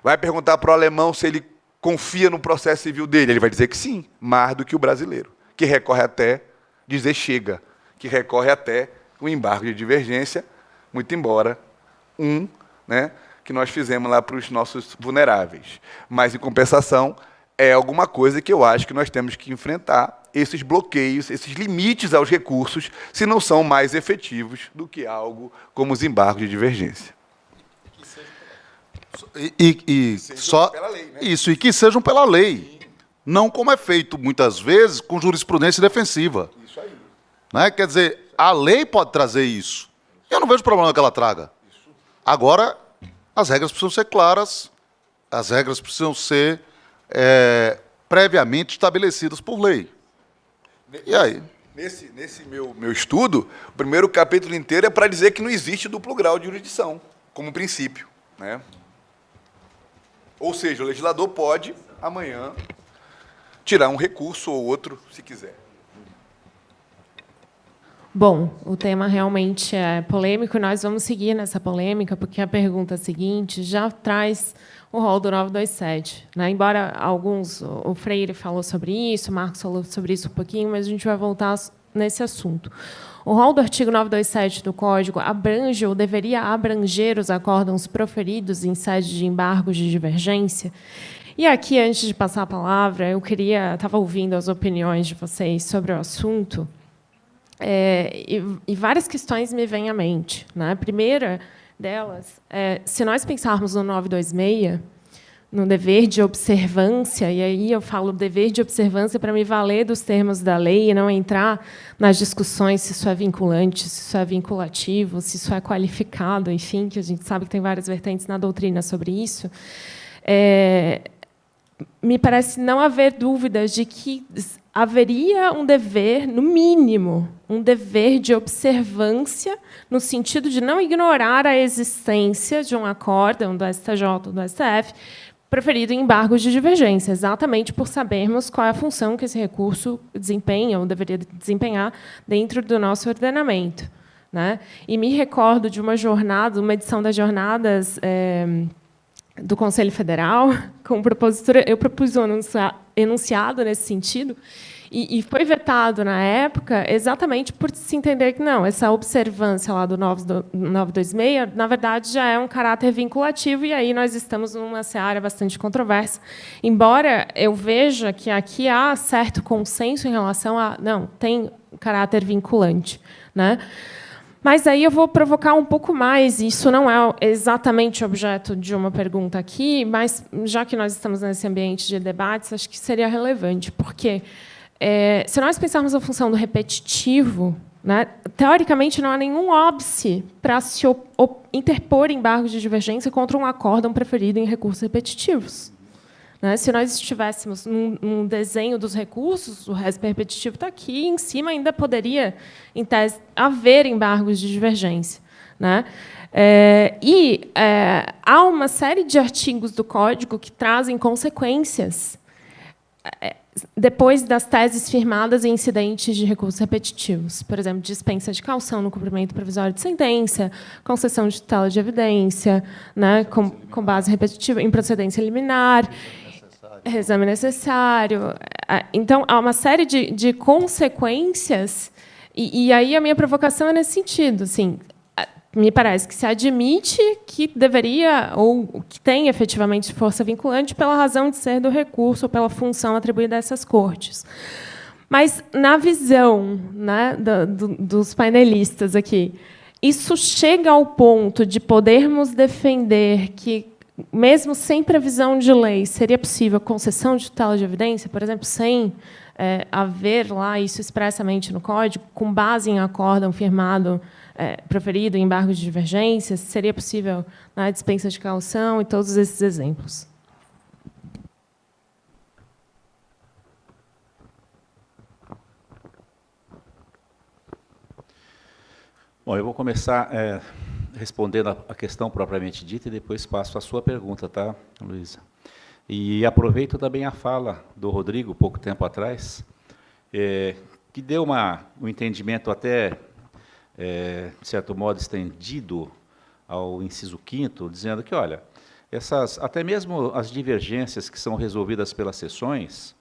Vai perguntar para o alemão se ele confia no processo civil dele. Ele vai dizer que sim, mais do que o brasileiro, que recorre até dizer chega, que recorre até o embargo de divergência, muito embora né, que nós fizemos lá para os nossos vulneráveis. Mas, em compensação, é alguma coisa que eu acho que nós temos que enfrentar, esses bloqueios, esses limites aos recursos, se não são mais efetivos do que algo como os embargos de divergência. Só pela lei, né? Isso, e que sejam pela lei. Não como é feito, muitas vezes, com jurisprudência defensiva. Isso aí. Né? Quer dizer, a lei pode trazer isso. Eu não vejo problema que ela traga. Agora, as regras precisam ser claras, as regras precisam ser previamente estabelecidas por lei. E aí? Nesse meu estudo, o primeiro capítulo inteiro é para dizer que não existe duplo grau de jurisdição, como princípio, né? Ou seja, o legislador pode, amanhã, tirar um recurso ou outro, se quiser. Bom, o tema realmente é polêmico e nós vamos seguir nessa polêmica, porque a pergunta seguinte já traz o rol do 927. Né? Embora o Freire falou sobre isso, o Marcos falou sobre isso um pouquinho, mas a gente vai voltar nesse assunto. O rol do artigo 927 do Código abrange ou deveria abranger os acórdãos proferidos em sede de embargos de divergência. E aqui, antes de passar a palavra, estava ouvindo as opiniões de vocês sobre o assunto, e várias questões me vêm à mente. Né? A primeira delas é, se nós pensarmos no 926, no dever de observância, e aí eu falo dever de observância para me valer dos termos da lei e não entrar nas discussões se isso é vinculante, se isso é vinculativo, se isso é qualificado, enfim, que a gente sabe que tem várias vertentes na doutrina sobre isso. Me parece não haver dúvidas de que haveria um dever, no mínimo, um dever de observância, no sentido de não ignorar a existência de um acórdão do STJ ou do STF, preferido em embargos de divergência, exatamente por sabermos qual é a função que esse recurso desempenha ou deveria desempenhar dentro do nosso ordenamento. Né? E me recordo de uma edição das jornadas do Conselho Federal, com propositura, eu propus um enunciado nesse sentido, e foi vetado na época exatamente por se entender que não, essa observância lá do 926, na verdade, já é um caráter vinculativo, e aí nós estamos numa seara bastante controversa. Embora eu veja que aqui há certo consenso em relação a... Não, tem caráter vinculante. Né? Mas aí eu vou provocar um pouco mais, e isso não é exatamente objeto de uma pergunta aqui, mas, já que nós estamos nesse ambiente de debates, acho que seria relevante, porque se nós pensarmos a função do repetitivo, né, teoricamente não há nenhum óbice para se interpor embargos de divergência contra um acórdão preferido em recursos repetitivos. Né? Se nós estivéssemos num desenho dos recursos, o récipe repetitivo está aqui, em cima ainda poderia, em tese, haver embargos de divergência. Né? Há uma série de artigos do Código que trazem consequências depois das teses firmadas em incidentes de recursos repetitivos. Por exemplo, dispensa de caução no cumprimento provisório de sentença, concessão de tutela de evidência, né, com base repetitiva, improcedência liminar, exame necessário. Então, há uma série de consequências, e aí a minha provocação é nesse sentido. Assim, me parece que se admite que deveria, ou que tem efetivamente força vinculante pela razão de ser do recurso ou pela função atribuída a essas cortes. Mas, na visão, né, dos painelistas aqui, isso chega ao ponto de podermos defender que, mesmo sem previsão de lei, seria possível concessão de tutela de evidência, por exemplo, sem haver lá isso expressamente no Código, com base em acórdão firmado, proferido em embargo de divergência, seria possível a dispensa de caução e todos esses exemplos. Bom, eu vou começar respondendo a questão propriamente dita e depois passo a sua pergunta, tá, Luísa? E aproveito também a fala do Rodrigo, pouco tempo atrás, que deu um entendimento até, de certo modo, estendido ao inciso 5º, dizendo que, olha, até mesmo as divergências que são resolvidas pelas sessões,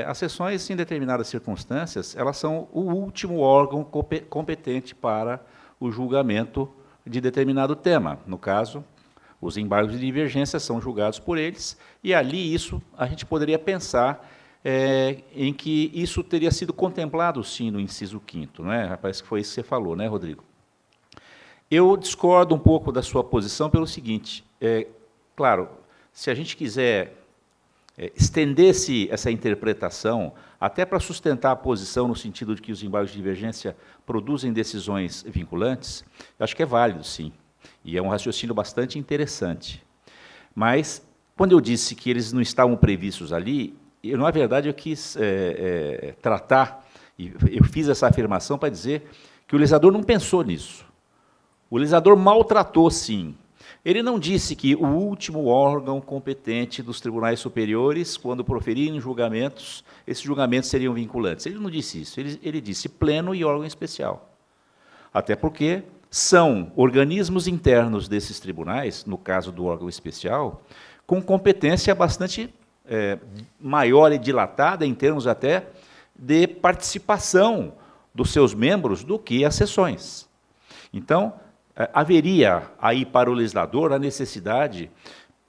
as sessões, em determinadas circunstâncias, elas são o último órgão competente para o julgamento de determinado tema. No caso, os embargos de divergência são julgados por eles, e ali a gente poderia pensar em que isso teria sido contemplado, sim, no inciso 5º, não é? Parece que foi isso que você falou, né, Rodrigo? Eu discordo um pouco da sua posição pelo seguinte, claro, se a gente quiser estender essa interpretação, até para sustentar a posição no sentido de que os embargos de divergência produzem decisões vinculantes, eu acho que é válido, sim, e é um raciocínio bastante interessante. Mas, quando eu disse que eles não estavam previstos ali, na verdade, eu quis tratar, e eu fiz essa afirmação para dizer que o legislador não pensou nisso. O legislador maltratou, sim. Ele não disse que o último órgão competente dos tribunais superiores, quando proferirem julgamentos, esses julgamentos seriam vinculantes. Ele não disse isso, ele disse pleno e órgão especial. Até porque são organismos internos desses tribunais, no caso do órgão especial, com competência bastante maior e dilatada, em termos até de participação dos seus membros, do que as sessões. Então, haveria aí para o legislador a necessidade,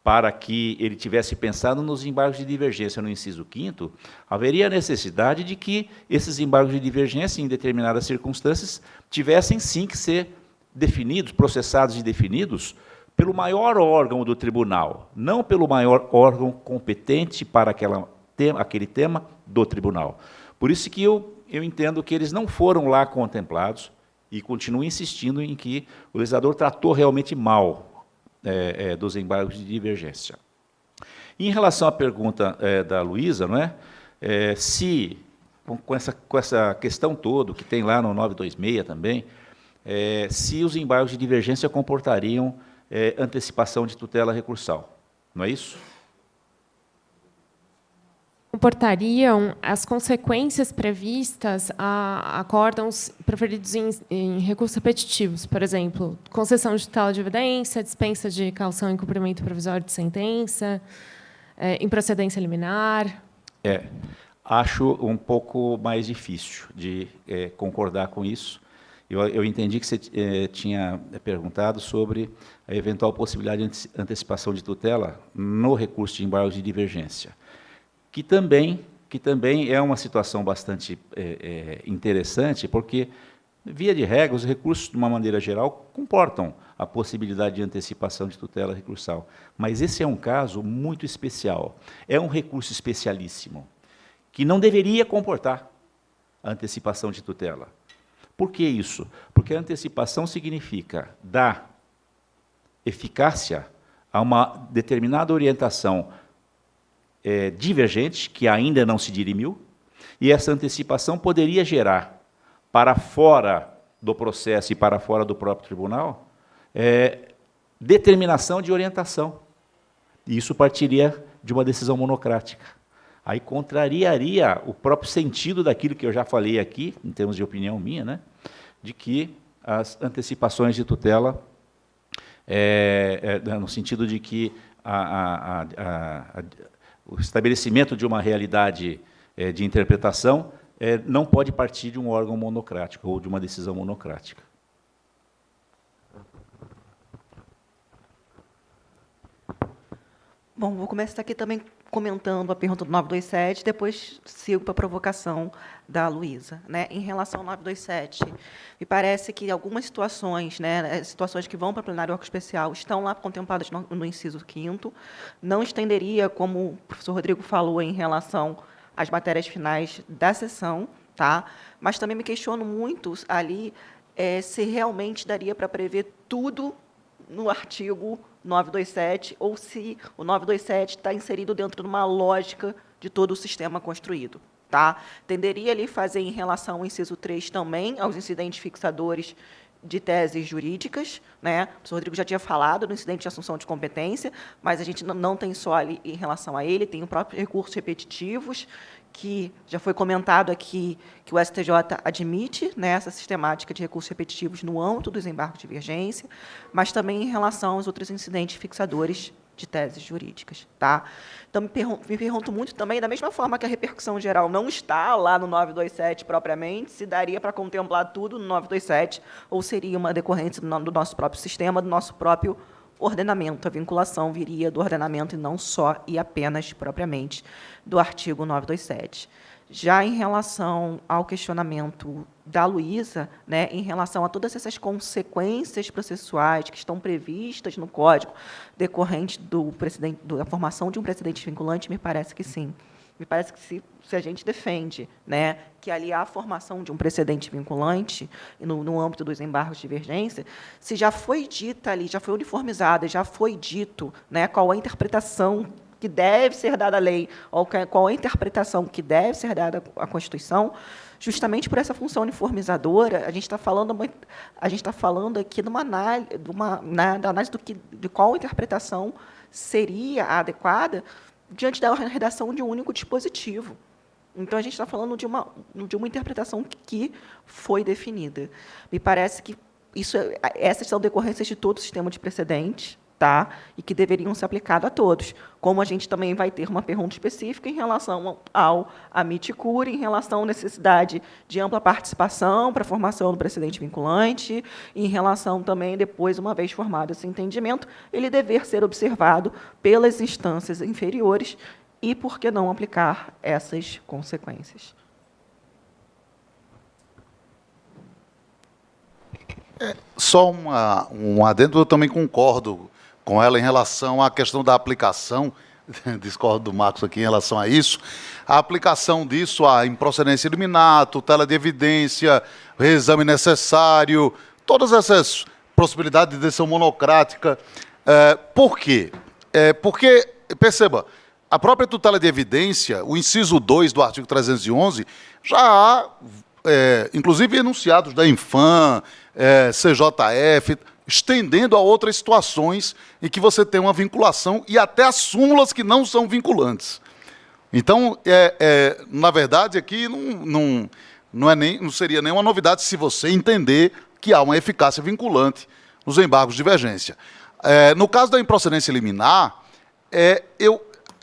para que ele tivesse pensado nos embargos de divergência no inciso 5º, haveria a necessidade de que esses embargos de divergência, em determinadas circunstâncias, tivessem sim que ser definidos, processados e definidos pelo maior órgão do tribunal, não pelo maior órgão competente para aquele tema do tribunal. Por isso que eu entendo que eles não foram lá contemplados, e continuo insistindo em que o legislador tratou realmente mal dos embargos de divergência. Em relação à pergunta da Luísa, não é? Se, com essa questão toda, que tem lá no 926 também, se os embargos de divergência comportariam antecipação de tutela recursal, não é isso? Comportariam as consequências previstas a acórdãos proferidos em recursos repetitivos, por exemplo, concessão de tutela de evidência, dispensa de caução em cumprimento provisório de sentença, improcedência liminar. Acho um pouco mais difícil de concordar com isso. Eu entendi que você tinha perguntado sobre a eventual possibilidade de antecipação de tutela no recurso de embargos de divergência, que também é uma situação bastante interessante, porque, via de regra, os recursos, de uma maneira geral, comportam a possibilidade de antecipação de tutela recursal. Mas esse é um caso muito especial. É um recurso especialíssimo, que não deveria comportar a antecipação de tutela. Por que isso? Porque a antecipação significa dar eficácia a uma determinada orientação divergente, que ainda não se dirimiu, e essa antecipação poderia gerar, para fora do processo e para fora do próprio tribunal, determinação de orientação. E isso partiria de uma decisão monocrática. Aí contrariaria o próprio sentido daquilo que eu já falei aqui, em termos de opinião minha, né, de que as antecipações de tutela, no sentido de que o estabelecimento de uma realidade de interpretação não pode partir de um órgão monocrático ou de uma decisão monocrática. Bom, vou começar aqui também comentando a pergunta do 927, depois sigo para a provocação da Luísa. Né? Em relação ao 927, me parece que algumas situações, né, situações que vão para o plenário órgão especial, estão lá contempladas no inciso 5º, não estenderia, como o professor Rodrigo falou, em relação às matérias finais da sessão, tá? Mas também me questiono muito ali se realmente daria para prever tudo no artigo 927, ou se o 927 está inserido dentro de uma lógica de todo o sistema construído. Tá? Tenderia ali fazer em relação ao inciso 3 também, aos incidentes fixadores de teses jurídicas, né? O professor Rodrigo já tinha falado do incidente de assunção de competência, mas a gente não tem só ali em relação a ele, tem o próprio recursos repetitivos, que já foi comentado aqui que o STJ admite, né, essa sistemática de recursos repetitivos no âmbito dos embargos de divergência, mas também em relação aos outros incidentes fixadores de teses jurídicas. Tá? Então, me pergunto muito também, da mesma forma que a repercussão geral não está lá no 927 propriamente, se daria para contemplar tudo no 927, ou seria uma decorrência do nosso próprio sistema, do nosso próprio ordenamento. A vinculação viria do ordenamento e não só e apenas, propriamente, do artigo 927. Já em relação ao questionamento da Luísa, né, em relação a todas essas consequências processuais que estão previstas no Código decorrente da formação de um precedente vinculante, me parece que sim. Me parece que se a gente defende, né, que ali há a formação de um precedente vinculante no âmbito dos embargos de divergência, se já foi dita ali, já foi uniformizada, já foi dito, né, qual a interpretação que deve ser dada à lei, ou qual a interpretação que deve ser dada à Constituição, justamente por essa função uniformizadora, a gente está falando aqui de uma análise de qual interpretação seria a adequada diante da redação de um único dispositivo. Então, a gente está falando de uma interpretação que foi definida. Me parece que essas são decorrências de todo o sistema de precedentes, tá? E que deveriam ser aplicadas a todos. Como a gente também vai ter uma pergunta específica em relação ao amite curiae, em relação à necessidade de ampla participação para a formação do precedente vinculante, em relação também, depois, uma vez formado esse entendimento, ele dever ser observado pelas instâncias inferiores e, por que não, aplicar essas consequências. Só um adendo, eu também concordo com ela em relação à questão da aplicação, discordo do Marcos aqui em relação a isso, a aplicação disso à improcedência liminar, tutela de evidência, reexame necessário, todas essas possibilidades de decisão monocrática. Por quê? Porque, perceba, a própria tutela de evidência, o inciso 2 do artigo 311, já há, inclusive, enunciados da Infam, CJF, estendendo a outras situações em que você tem uma vinculação e até as súmulas que não são vinculantes. Então, na verdade, aqui não seria nenhuma novidade se você entender que há uma eficácia vinculante nos embargos de divergência. No caso da improcedência liminar,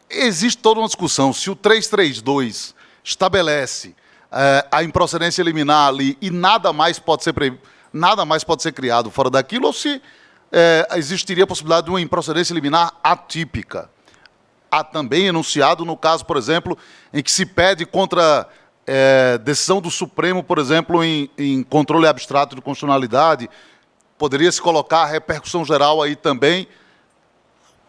existe toda uma discussão se o 332 estabelece a improcedência liminar ali e nada mais pode ser criado fora daquilo, ou se existiria a possibilidade de uma improcedência liminar atípica. Há também enunciado no caso, por exemplo, em que se pede contra decisão do Supremo, por exemplo, em controle abstrato de constitucionalidade, poderia se colocar a repercussão geral aí também.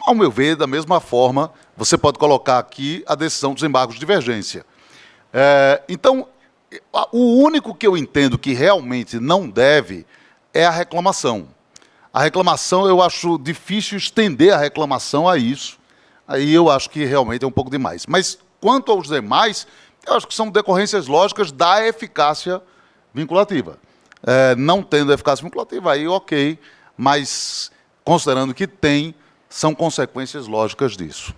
Ao meu ver, da mesma forma, você pode colocar aqui a decisão dos embargos de divergência. Então, o único que eu entendo que realmente não deve é a reclamação. A reclamação, eu acho difícil estender a reclamação a isso. Aí eu acho que realmente é um pouco demais. Mas, quanto aos demais, eu acho que são decorrências lógicas da eficácia vinculativa. Não tendo eficácia vinculativa, aí ok, mas considerando que tem, são consequências lógicas disso.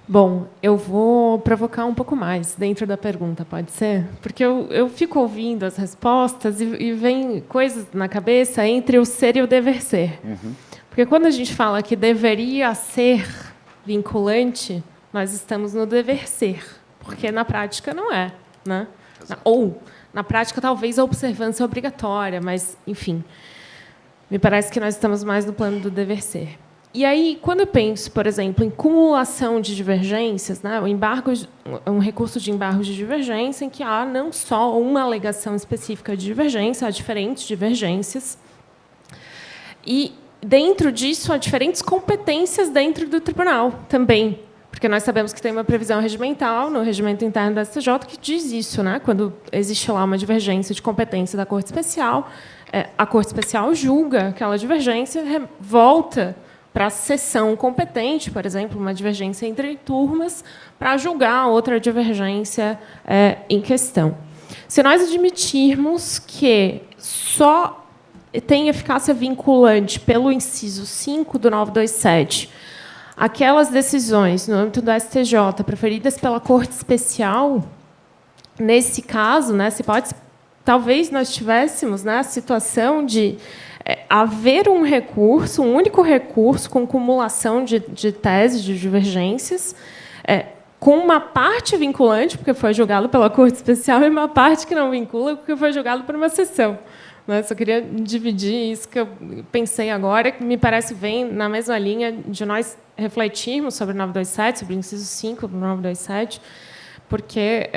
Bom, eu vou provocar um pouco mais dentro da pergunta, pode ser? Porque eu fico ouvindo as respostas e vem coisas na cabeça entre o ser e o dever ser. Uhum. Porque quando a gente fala que deveria ser vinculante, nós estamos no dever ser, porque na prática não é, né? Ou, na prática, talvez a observância é obrigatória, mas, enfim, me parece que nós estamos mais no plano do dever ser. E aí, quando eu penso, por exemplo, em cumulação de divergências, né, um recurso de embargo de divergência em que há não só uma alegação específica de divergência, há diferentes divergências, e, dentro disso, há diferentes competências dentro do tribunal também, porque nós sabemos que tem uma previsão regimental no regimento interno da STJ que diz isso, né, quando existe lá uma divergência de competência da Corte Especial, a Corte Especial julga aquela divergência, volta para a seção competente, por exemplo, uma divergência entre turmas, para julgar outra divergência em questão. Se nós admitirmos que só tem eficácia vinculante pelo inciso 5 do 927, aquelas decisões no âmbito do STJ preferidas pela Corte Especial, nesse caso, nessa hipótese, talvez nós tivéssemos, né, a situação de haver um recurso, um único recurso com cumulação de teses, de divergências, com uma parte vinculante, porque foi julgado pela Corte Especial, e uma parte que não vincula, porque foi julgado por uma seção. Só queria dividir isso que eu pensei agora, que me parece vem na mesma linha de nós refletirmos sobre o 927, sobre o inciso 5 do 927, porque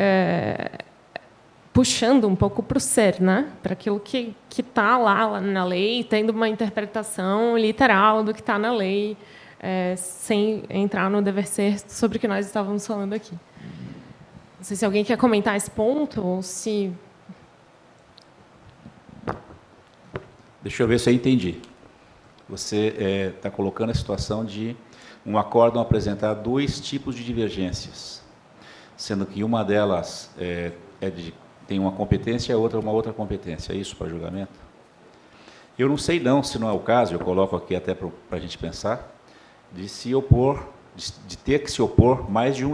puxando um pouco para o ser, né? Para aquilo que está lá na lei, tendo uma interpretação literal do que está na lei, sem entrar no dever ser sobre o que nós estávamos falando aqui. Não sei se alguém quer comentar esse ponto, ou se... Deixa eu ver se eu entendi. Você está colocando a situação de um acórdão apresentar dois tipos de divergências, sendo que uma delas tem uma competência e a outra uma outra competência. É isso para julgamento? Eu não sei não, se não é o caso, eu coloco aqui até para a gente pensar, de se opor, de ter que se opor mais de um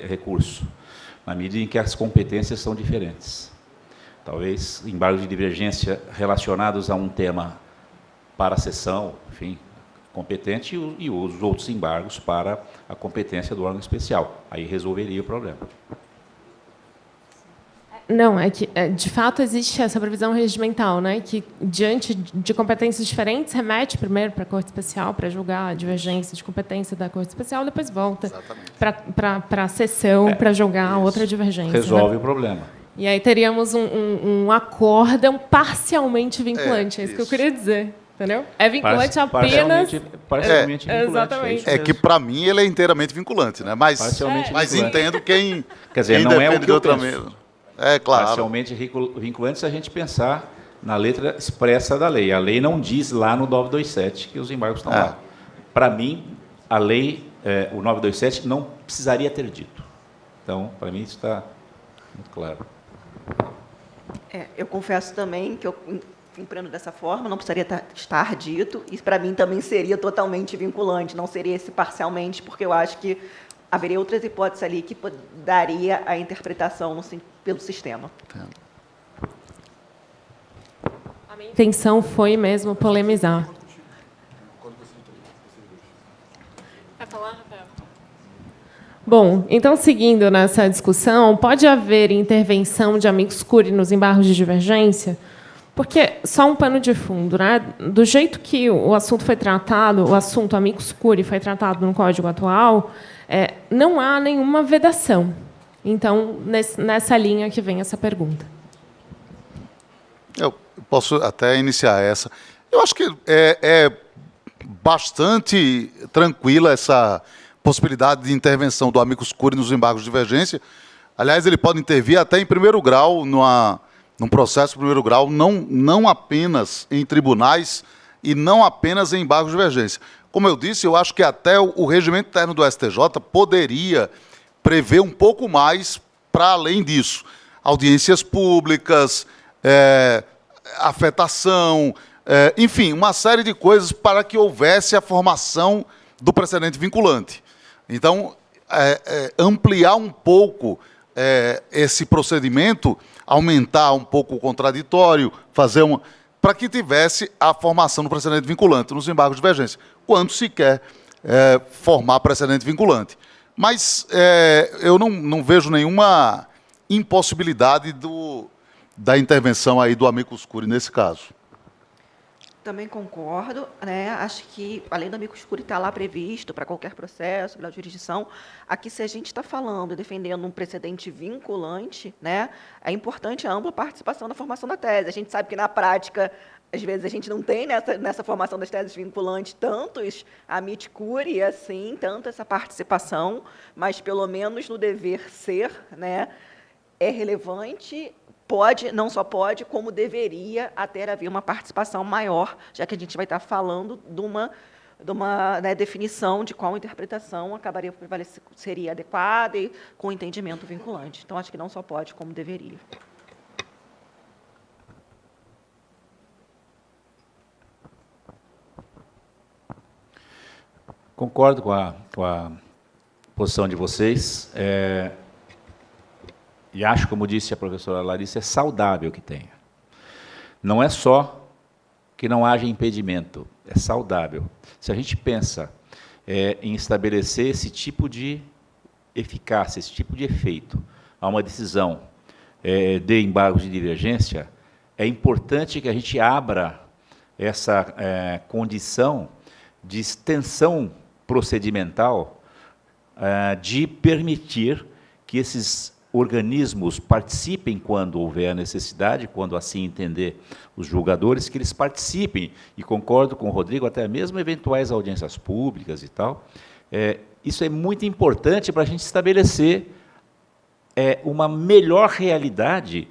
recurso, na medida em que as competências são diferentes. Talvez embargos de divergência relacionados a um tema para a sessão, enfim, competente, e os outros embargos para a competência do órgão especial. Aí resolveria o problema. Não, é que, de fato, existe essa previsão regimental, né, que, diante de competências diferentes, remete primeiro para a Corte Especial para julgar a divergência de competência da Corte Especial, depois volta para a sessão para julgar outra divergência. Resolve o problema. E aí teríamos um acórdão parcialmente vinculante, é isso que eu queria dizer. Entendeu? É vinculante apenas... Parcialmente vinculante. Exatamente. É que, para mim, ele é inteiramente vinculante, né? Mas vinculante. Entendo quem, quer dizer, quem não defende é o que de eu outra penso. maneira. É, claro. Parcialmente vinculante se a gente pensar na letra expressa da lei. A lei não diz lá no 927 que os embargos estão lá. Para mim, a lei, o 927, não precisaria ter dito. Então, para mim, isso está muito claro. Eu confesso também que eu empreendo dessa forma, não precisaria estar dito, e para mim também seria totalmente vinculante, não seria esse parcialmente, porque eu acho que haveria outras hipóteses ali que daria a interpretação pelo sistema. A minha intenção foi mesmo polemizar. Quer falar, Rafael? Bom, então, seguindo nessa discussão, pode haver intervenção de amicus curiae nos embargos de divergência? Porque, só um pano de fundo, né? Do jeito que o assunto foi tratado, o assunto amicus curiae foi tratado no Código atual, não há nenhuma vedação. Então, nessa linha que vem essa pergunta. Eu posso até iniciar essa. Eu acho que é bastante tranquila essa possibilidade de intervenção do amicus curiae nos embargos de divergência. Aliás, ele pode intervir até em primeiro grau, num processo de primeiro grau, não apenas em tribunais e não apenas em embargos de divergência. Como eu disse, eu acho que até o regimento interno do STJ poderia prever um pouco mais para além disso. Audiências públicas, afetação, enfim, uma série de coisas para que houvesse a formação do precedente vinculante. Então, ampliar um pouco esse procedimento, aumentar um pouco o contraditório, fazer para que tivesse a formação do precedente vinculante nos embargos de divergência, quando se quer formar precedente vinculante. Mas eu não vejo nenhuma impossibilidade da intervenção aí do amicus curiae nesse caso. Também concordo, né? Acho que, além do amicus curiae estar lá previsto para qualquer processo, pela jurisdição, aqui, se a gente está falando, defendendo um precedente vinculante, né, é importante a ampla participação na formação da tese. A gente sabe que, na prática, às vezes a gente não tem nessa formação das teses vinculantes tantos amicus curiae, assim, tanto essa participação, mas, pelo menos no dever ser, né, é relevante. Não só pode, como deveria até haver uma participação maior, já que a gente vai estar falando de uma uma, né, definição de qual interpretação seria adequada e com entendimento vinculante. Então, acho que não só pode, como deveria. Concordo com a posição de vocês. E acho, como disse a professora Larissa, é saudável que tenha. Não é só que não haja impedimento, é saudável. Se a gente pensa em estabelecer esse tipo de eficácia, esse tipo de efeito a uma decisão de embargo de divergência, é importante que a gente abra essa condição de extensão procedimental de permitir que esses organismos participem quando houver a necessidade, quando assim entender os julgadores, que eles participem, e concordo com o Rodrigo, até mesmo eventuais audiências públicas e tal. Isso é muito importante para a gente estabelecer uma melhor realidade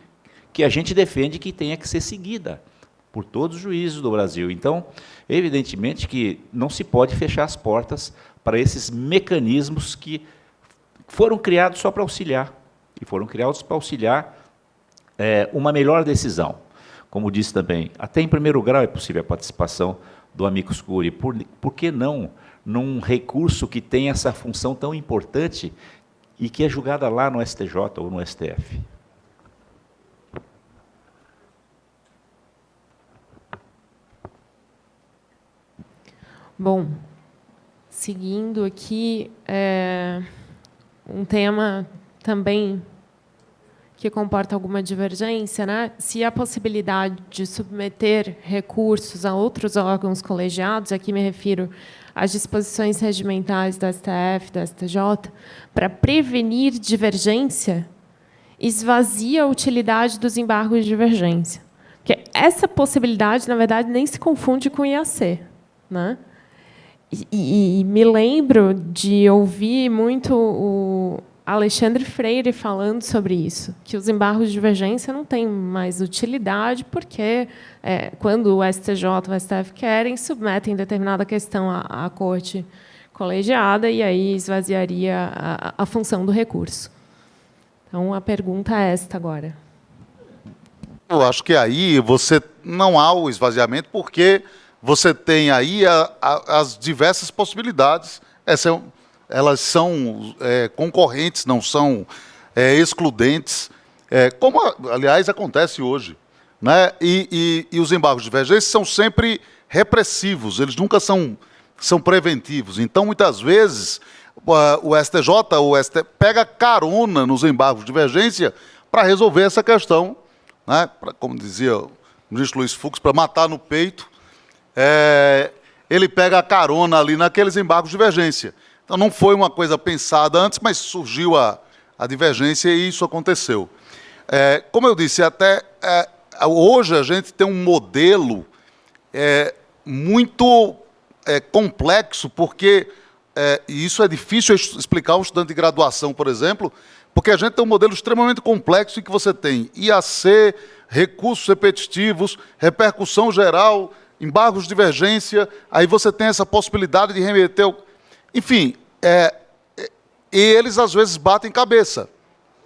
que a gente defende que tenha que ser seguida por todos os juízes do Brasil. Então, evidentemente que não se pode fechar as portas para esses mecanismos que foram criados só para auxiliar, e foram criados para auxiliar uma melhor decisão. Como disse também, até em primeiro grau é possível a participação do amicus curiae. Por que não num recurso que tem essa função tão importante e que é julgada lá no STJ ou no STF? Bom, seguindo aqui, um tema também que comporta alguma divergência, né? Se há possibilidade de submeter recursos a outros órgãos colegiados, aqui me refiro às disposições regimentais do STF, do STJ, para prevenir divergência, esvazia a utilidade dos embargos de divergência. Porque essa possibilidade, na verdade, nem se confunde com o IAC, né? E me lembro de ouvir muito o Alexandre Freire falando sobre isso, que os embargos de divergência não têm mais utilidade, porque quando o STJ e o STF querem, submetem determinada questão à corte colegiada, e aí esvaziaria a função do recurso. Então, a pergunta é esta agora. Eu acho que aí não há o esvaziamento, porque você tem aí as diversas possibilidades. Elas são concorrentes, não são excludentes, como, aliás, acontece hoje, né? E os embargos de divergência são sempre repressivos, eles nunca são preventivos. Então, muitas vezes, o STJ ou o STF pega carona nos embargos de divergência para resolver essa questão, né? Como dizia o ministro Luiz Fux, para matar no peito, ele pega a carona ali naqueles embargos de divergência. Então, não foi uma coisa pensada antes, mas surgiu a divergência e isso aconteceu. Como eu disse, hoje a gente tem um modelo muito complexo, porque, e isso é difícil explicar a um estudante de graduação, por exemplo, porque a gente tem um modelo extremamente complexo em que você tem IAC, recursos repetitivos, repercussão geral, embargos de divergência, aí você tem essa possibilidade de remeter... Enfim, e eles às vezes batem cabeça.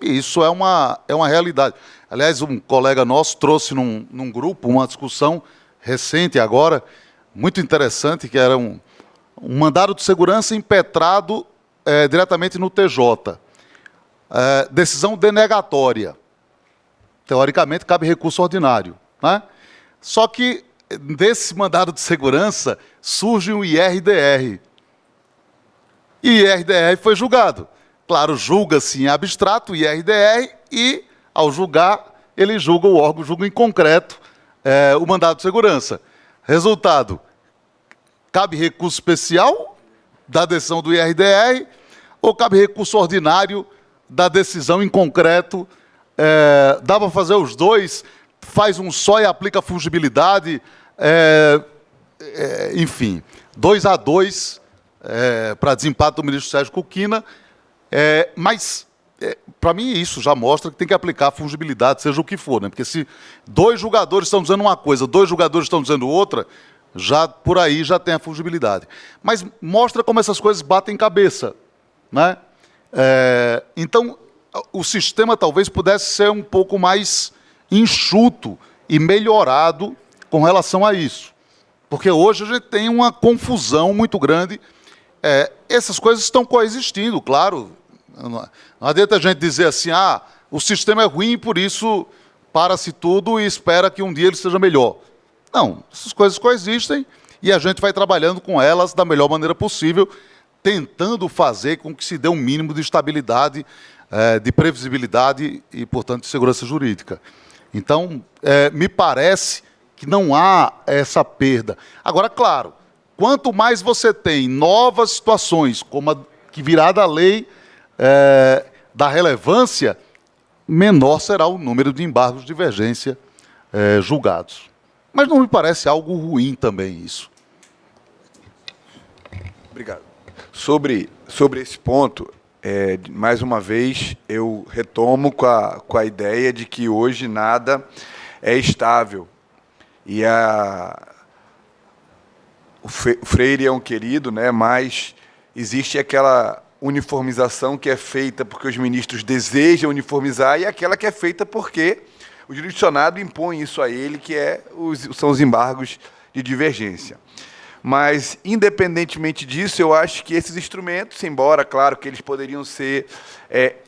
E isso é uma realidade. Aliás, um colega nosso trouxe num grupo uma discussão recente agora, muito interessante, que era um mandado de segurança impetrado diretamente no TJ. Decisão denegatória. Teoricamente, cabe recurso ordinário, né? Só que desse mandado de segurança surge um IRDR. E IRDR foi julgado. Claro, julga-se em abstrato o IRDR e, ao julgar, ele julga o órgão, julga em concreto o mandado de segurança. Resultado, cabe recurso especial da decisão do IRDR ou cabe recurso ordinário da decisão em concreto? Dá para fazer os dois, faz um só e aplica a fungibilidade, enfim, 2-2 para desempate do ministro Sérgio Kukina, mas, para mim, isso já mostra que tem que aplicar a fungibilidade, seja o que for, né? Porque se dois julgadores estão dizendo uma coisa, dois julgadores estão dizendo outra, já por aí já tem a fungibilidade. Mas mostra como essas coisas batem cabeça, né? Então, o sistema talvez pudesse ser um pouco mais enxuto e melhorado com relação a isso. Porque hoje a gente tem uma confusão muito grande. Essas coisas estão coexistindo, claro. Não adianta a gente dizer assim, o sistema é ruim, por isso para-se tudo e espera que um dia ele seja melhor. Não, essas coisas coexistem e a gente vai trabalhando com elas da melhor maneira possível, tentando fazer com que se dê um mínimo de estabilidade, de previsibilidade e, portanto, de segurança jurídica. Então, me parece que não há essa perda. Agora, claro, quanto mais você tem novas situações, como a que virá da lei da relevância, menor será o número de embargos de divergência julgados. Mas não me parece algo ruim também isso. Obrigado. Sobre esse ponto, mais uma vez, eu retomo com a ideia de que hoje nada é estável. E o Freire é um querido, né, mas existe aquela uniformização que é feita porque os ministros desejam uniformizar e aquela que é feita porque o jurisdicionado impõe isso a ele, que são os embargos de divergência. Mas, independentemente disso, eu acho que esses instrumentos, embora, claro, que eles poderiam ser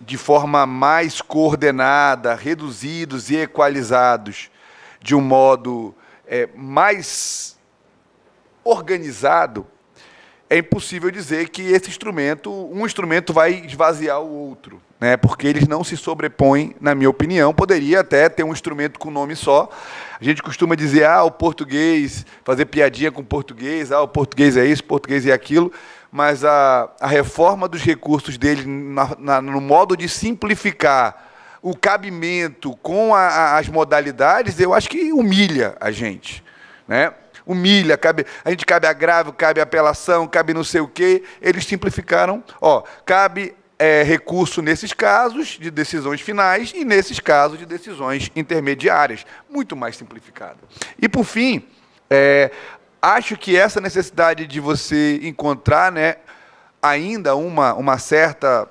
de forma mais coordenada, reduzidos e equalizados, de um modo mais organizado, é impossível dizer que um instrumento vai esvaziar o outro, né? Porque eles não se sobrepõem, na minha opinião. Poderia até ter um instrumento com nome só. A gente costuma dizer, o português, fazer piadinha com o português, o português é isso, o português é aquilo, mas a reforma dos recursos dele, no modo de simplificar o cabimento com as modalidades, eu acho que humilha a gente, né? Humilha, a gente cabe agravo, cabe apelação, cabe não sei o quê. Eles simplificaram, cabe recurso nesses casos de decisões finais e nesses casos de decisões intermediárias. Muito mais simplificado. E, por fim, acho que essa necessidade de você encontrar, né, ainda uma certa,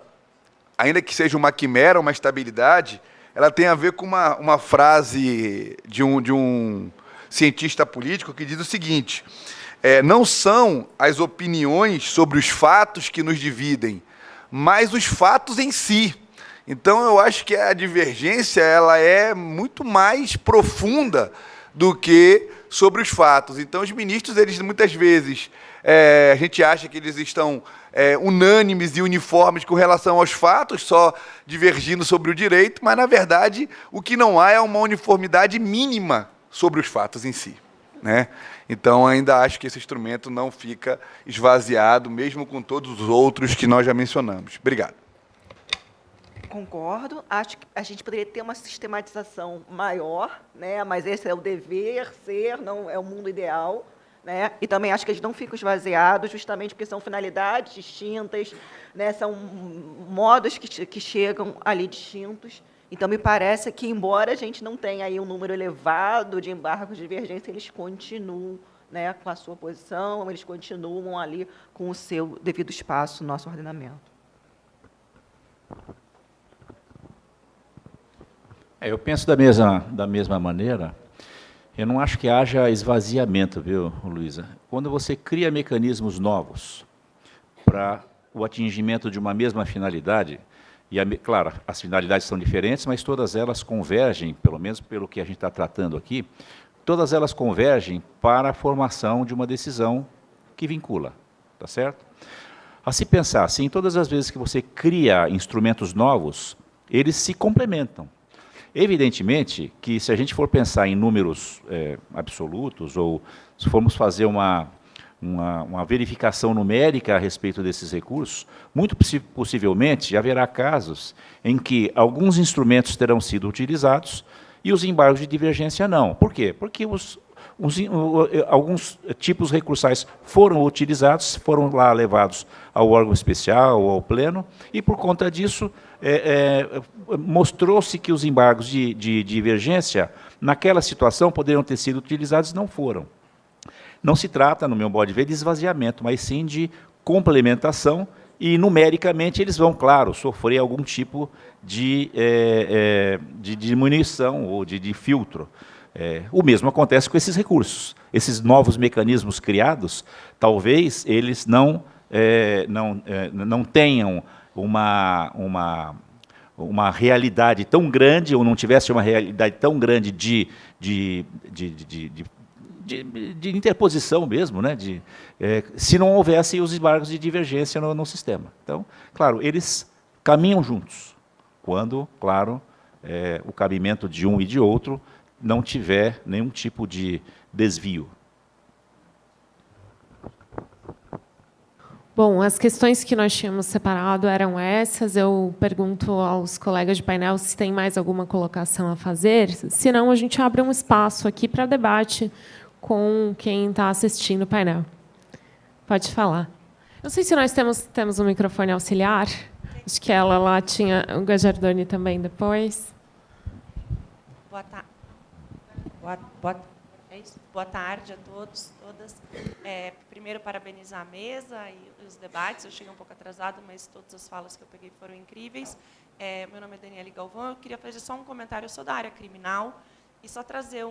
ainda que seja uma quimera, uma estabilidade, ela tem a ver com uma frase de um cientista político que diz o seguinte: não são as opiniões sobre os fatos que nos dividem, mas os fatos em si. Então, eu acho que a divergência ela é muito mais profunda do que sobre os fatos. Então, os ministros, eles muitas vezes, a gente acha que eles estão unânimes e uniformes com relação aos fatos, só divergindo sobre o direito, mas, na verdade, o que não há é uma uniformidade mínima sobre os fatos em si, né? Então, ainda acho que esse instrumento não fica esvaziado, mesmo com todos os outros que nós já mencionamos. Obrigado. Concordo. Acho que a gente poderia ter uma sistematização maior, né? Mas esse é o dever ser, não é o mundo ideal, né? E também acho que eles não ficam esvaziados, justamente porque são finalidades distintas, né? São modos que chegam ali distintos. Então, me parece que, embora a gente não tenha aí um número elevado de embargos de divergência, eles continuam, né, com a sua posição, eles continuam ali com o seu devido espaço no nosso ordenamento. Eu penso da mesma maneira. Eu não acho que haja esvaziamento, viu, Luísa? Quando você cria mecanismos novos para o atingimento de uma mesma finalidade, e, claro, as finalidades são diferentes, mas todas elas convergem, pelo menos pelo que a gente está tratando aqui, todas elas convergem para a formação de uma decisão que vincula, tá certo? A se pensar assim, todas as vezes que você cria instrumentos novos, eles se complementam. Evidentemente que, se a gente for pensar em números absolutos, ou se formos fazer uma verificação numérica a respeito desses recursos, muito possivelmente haverá casos em que alguns instrumentos terão sido utilizados e os embargos de divergência não. Por quê? Porque alguns tipos recursais foram utilizados, foram lá levados ao órgão especial ou ao pleno, e, por conta disso, mostrou-se que os embargos de divergência, naquela situação, poderiam ter sido utilizados e não foram. não se trata, no meu modo de ver, de esvaziamento, mas sim de complementação, e numericamente eles vão, claro, sofrer algum tipo de diminuição ou de filtro. O mesmo acontece com esses recursos. Esses novos mecanismos criados, talvez eles não tenham uma realidade tão grande, ou não tivesse uma realidade tão grande de interposição mesmo, né? Se não houvesse os embargos de divergência no sistema. Então, claro, eles caminham juntos, quando, claro, o cabimento de um e de outro não tiver nenhum tipo de desvio. Bom, as questões que nós tínhamos separado eram essas. Eu pergunto aos colegas de painel se tem mais alguma colocação a fazer. Se não, a gente abre um espaço aqui para debate com quem está assistindo o painel. Pode falar. Não sei se nós temos um microfone auxiliar. Acho que ela lá tinha, o Gajardoni também depois. Boa tarde. Boa tarde a todos, todas. Primeiro, parabenizar a mesa e os debates. Eu cheguei um pouco atrasado, mas todas as falas que eu peguei foram incríveis. Meu nome é Daniele Galvão. Eu queria fazer só um comentário. Eu sou da área criminal e só trazer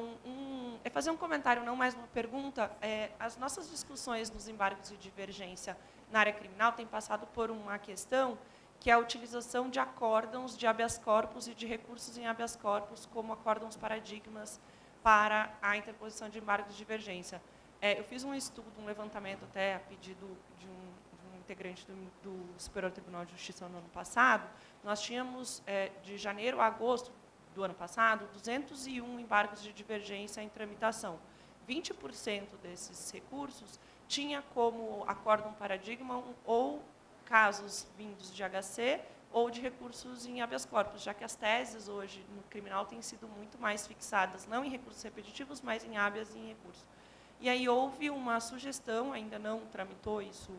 fazer um comentário, não mais uma pergunta. As nossas discussões nos embargos de divergência na área criminal têm passado por uma questão que é a utilização de acórdãos de habeas corpus e de recursos em habeas corpus como acórdãos paradigmas para a interposição de embargos de divergência. Eu fiz um estudo, um levantamento até a pedido de um integrante do Superior Tribunal de Justiça no ano passado. Nós tínhamos, de janeiro a agosto do ano passado, 201 embargos de divergência em tramitação. 20% desses recursos tinha como acórdão paradigma ou casos vindos de HC ou de recursos em habeas corpus, já que as teses hoje no criminal têm sido muito mais fixadas, não em recursos repetitivos, mas em habeas e em recurso. E aí houve uma sugestão, ainda não tramitou isso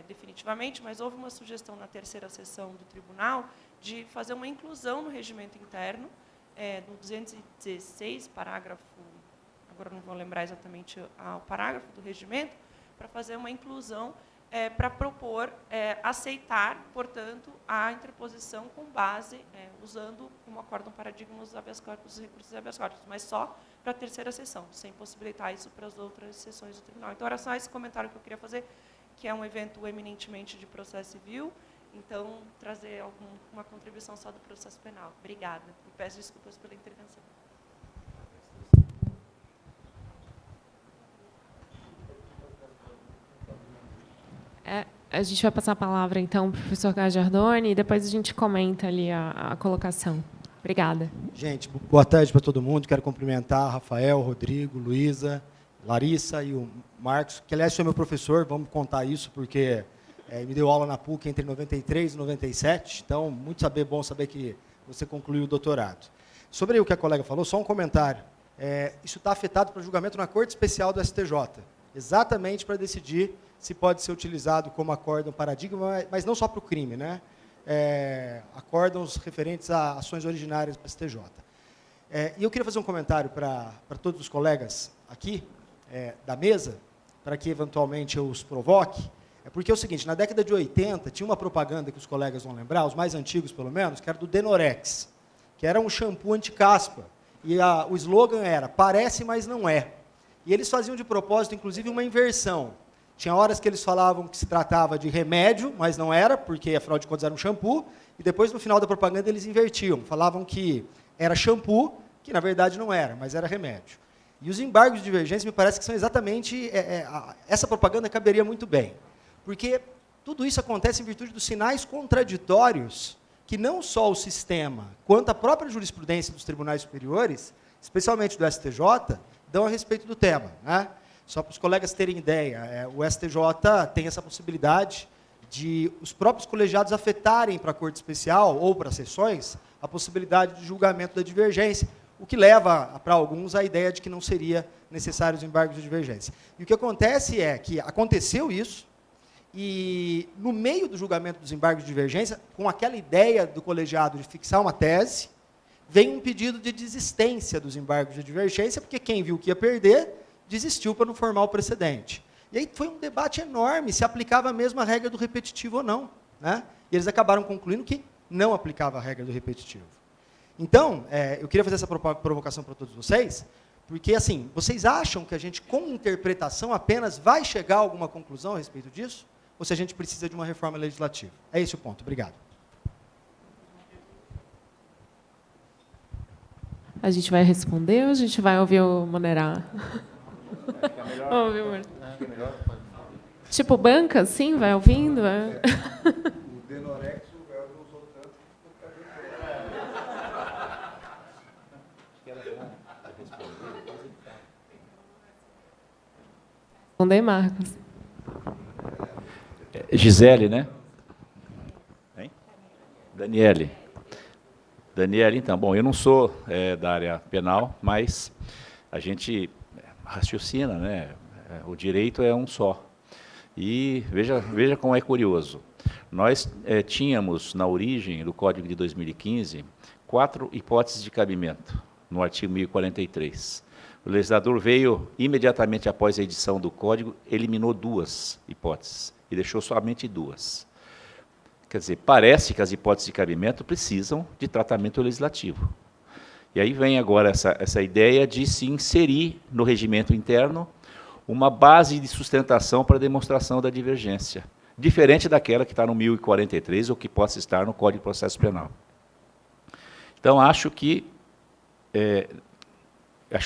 definitivamente, mas houve uma sugestão na terceira sessão do tribunal de fazer uma inclusão no regimento interno, no 216, parágrafo, agora não vou lembrar exatamente o parágrafo do regimento, para fazer uma inclusão para propor aceitar, portanto, a interposição com base, usando como acórdão paradigma os habeas corpus e recursos de habeas corpus, mas só para a terceira sessão, sem possibilitar isso para as outras sessões do tribunal. Então, era só esse comentário que eu queria fazer, que é um evento eminentemente de processo civil, então, trazer uma contribuição só do processo penal. Obrigada. E peço desculpas pela intervenção. A gente vai passar a palavra, então, para o professor Gajardoni, e depois a gente comenta ali a colocação. Obrigada. Gente, boa tarde para todo mundo. Quero cumprimentar Rafael, Rodrigo, Luísa, Larissa e o Marcos, que, aliás, foi meu professor. Vamos contar isso, porque me deu aula na PUC entre 93 e 97. Então, bom saber que você concluiu o doutorado. Sobre o que a colega falou, só um comentário. Isso está afetado para julgamento na Corte Especial do STJ, exatamente para decidir se pode ser utilizado como acórdão paradigma, mas não só para o crime, né? Acórdãos referentes a ações originárias do STJ. E eu queria fazer um comentário para todos os colegas aqui da mesa, para que eventualmente eu os provoque, porque é o seguinte, na década de 80, tinha uma propaganda que os colegas vão lembrar, os mais antigos pelo menos, que era do Denorex, que era um shampoo anti-caspa, e o slogan era, parece, mas não é. E eles faziam de propósito, inclusive, uma inversão. Tinha horas que eles falavam que se tratava de remédio, mas não era, porque, afinal de contas, era um shampoo. E depois, no final da propaganda, eles invertiam. Falavam que era shampoo, que, na verdade, não era, mas era remédio. E os embargos de divergência, me parece que são exatamente... essa propaganda caberia muito bem. Porque tudo isso acontece em virtude dos sinais contraditórios que não só o sistema, quanto a própria jurisprudência dos tribunais superiores, especialmente do STJ, dão a respeito do tema, né? Só para os colegas terem ideia, o STJ tem essa possibilidade de os próprios colegiados afetarem para a Corte Especial ou para sessões a possibilidade de julgamento da divergência, o que leva para alguns a ideia de que não seria necessário os embargos de divergência. E o que acontece é que aconteceu isso, e no meio do julgamento dos embargos de divergência, com aquela ideia do colegiado de fixar uma tese, vem um pedido de desistência dos embargos de divergência, porque quem viu que ia perder desistiu para não formar o precedente. E aí foi um debate enorme se aplicava mesmo a regra do repetitivo ou não, né? E eles acabaram concluindo que não aplicava a regra do repetitivo. Então, eu queria fazer essa provocação para todos vocês, porque, assim, vocês acham que a gente, com interpretação apenas, vai chegar a alguma conclusão a respeito disso? Ou se a gente precisa de uma reforma legislativa? É esse o ponto. Obrigado. A gente vai responder ou a gente vai ouvir o Monerá? Ouvir o Monerá. Tipo banca, assim, vai ouvindo? O Denorex, o Velho não usou tanto. Responder, Marcos. Gisele, né? Hein? Daniele. Daniele, então. Bom, eu não sou da área penal, mas a gente raciocina, né? O direito é um só. E veja como é curioso. Nós tínhamos, na origem do Código de 2015, 4 hipóteses de cabimento, no artigo 1043. O legislador veio, imediatamente após a edição do Código, eliminou 2 hipóteses, e deixou somente 2. Quer dizer, parece que as hipóteses de cabimento precisam de tratamento legislativo. E aí vem agora essa ideia de se inserir no regimento interno uma base de sustentação para a demonstração da divergência, diferente daquela que está no 1043 ou que possa estar no Código de Processo Penal. Então, acho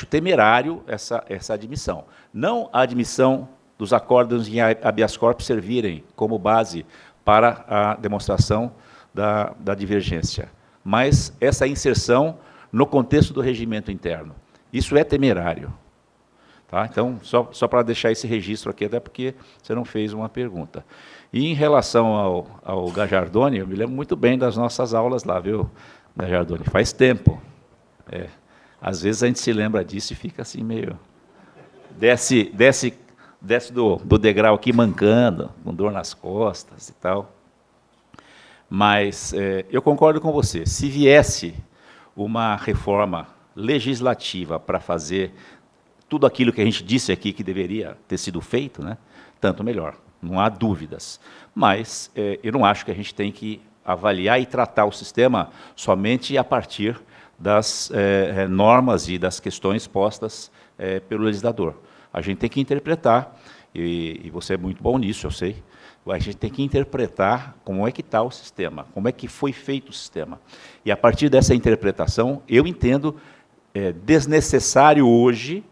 temerário essa admissão. Não a admissão dos acórdãos em habeas corpus servirem como base para a demonstração da divergência, mas essa inserção no contexto do regimento interno. Isso é temerário. Tá? Então, só para deixar esse registro aqui, até porque você não fez uma pergunta. E em relação ao Gajardoni, eu me lembro muito bem das nossas aulas lá, viu, Gajardoni? Faz tempo. Às vezes a gente se lembra disso e fica assim meio... Desce do degrau aqui mancando, com dor nas costas e tal. Mas eu concordo com você. Se viesse uma reforma legislativa para fazer tudo aquilo que a gente disse aqui que deveria ter sido feito, né, tanto melhor, não há dúvidas. Mas eu não acho que a gente tem que avaliar e tratar o sistema somente a partir das normas e das questões postas pelo legislador. A gente tem que interpretar, e você é muito bom nisso, eu sei, a gente tem que interpretar como é que está o sistema, como é que foi feito o sistema. E, a partir dessa interpretação, eu entendo desnecessário hoje,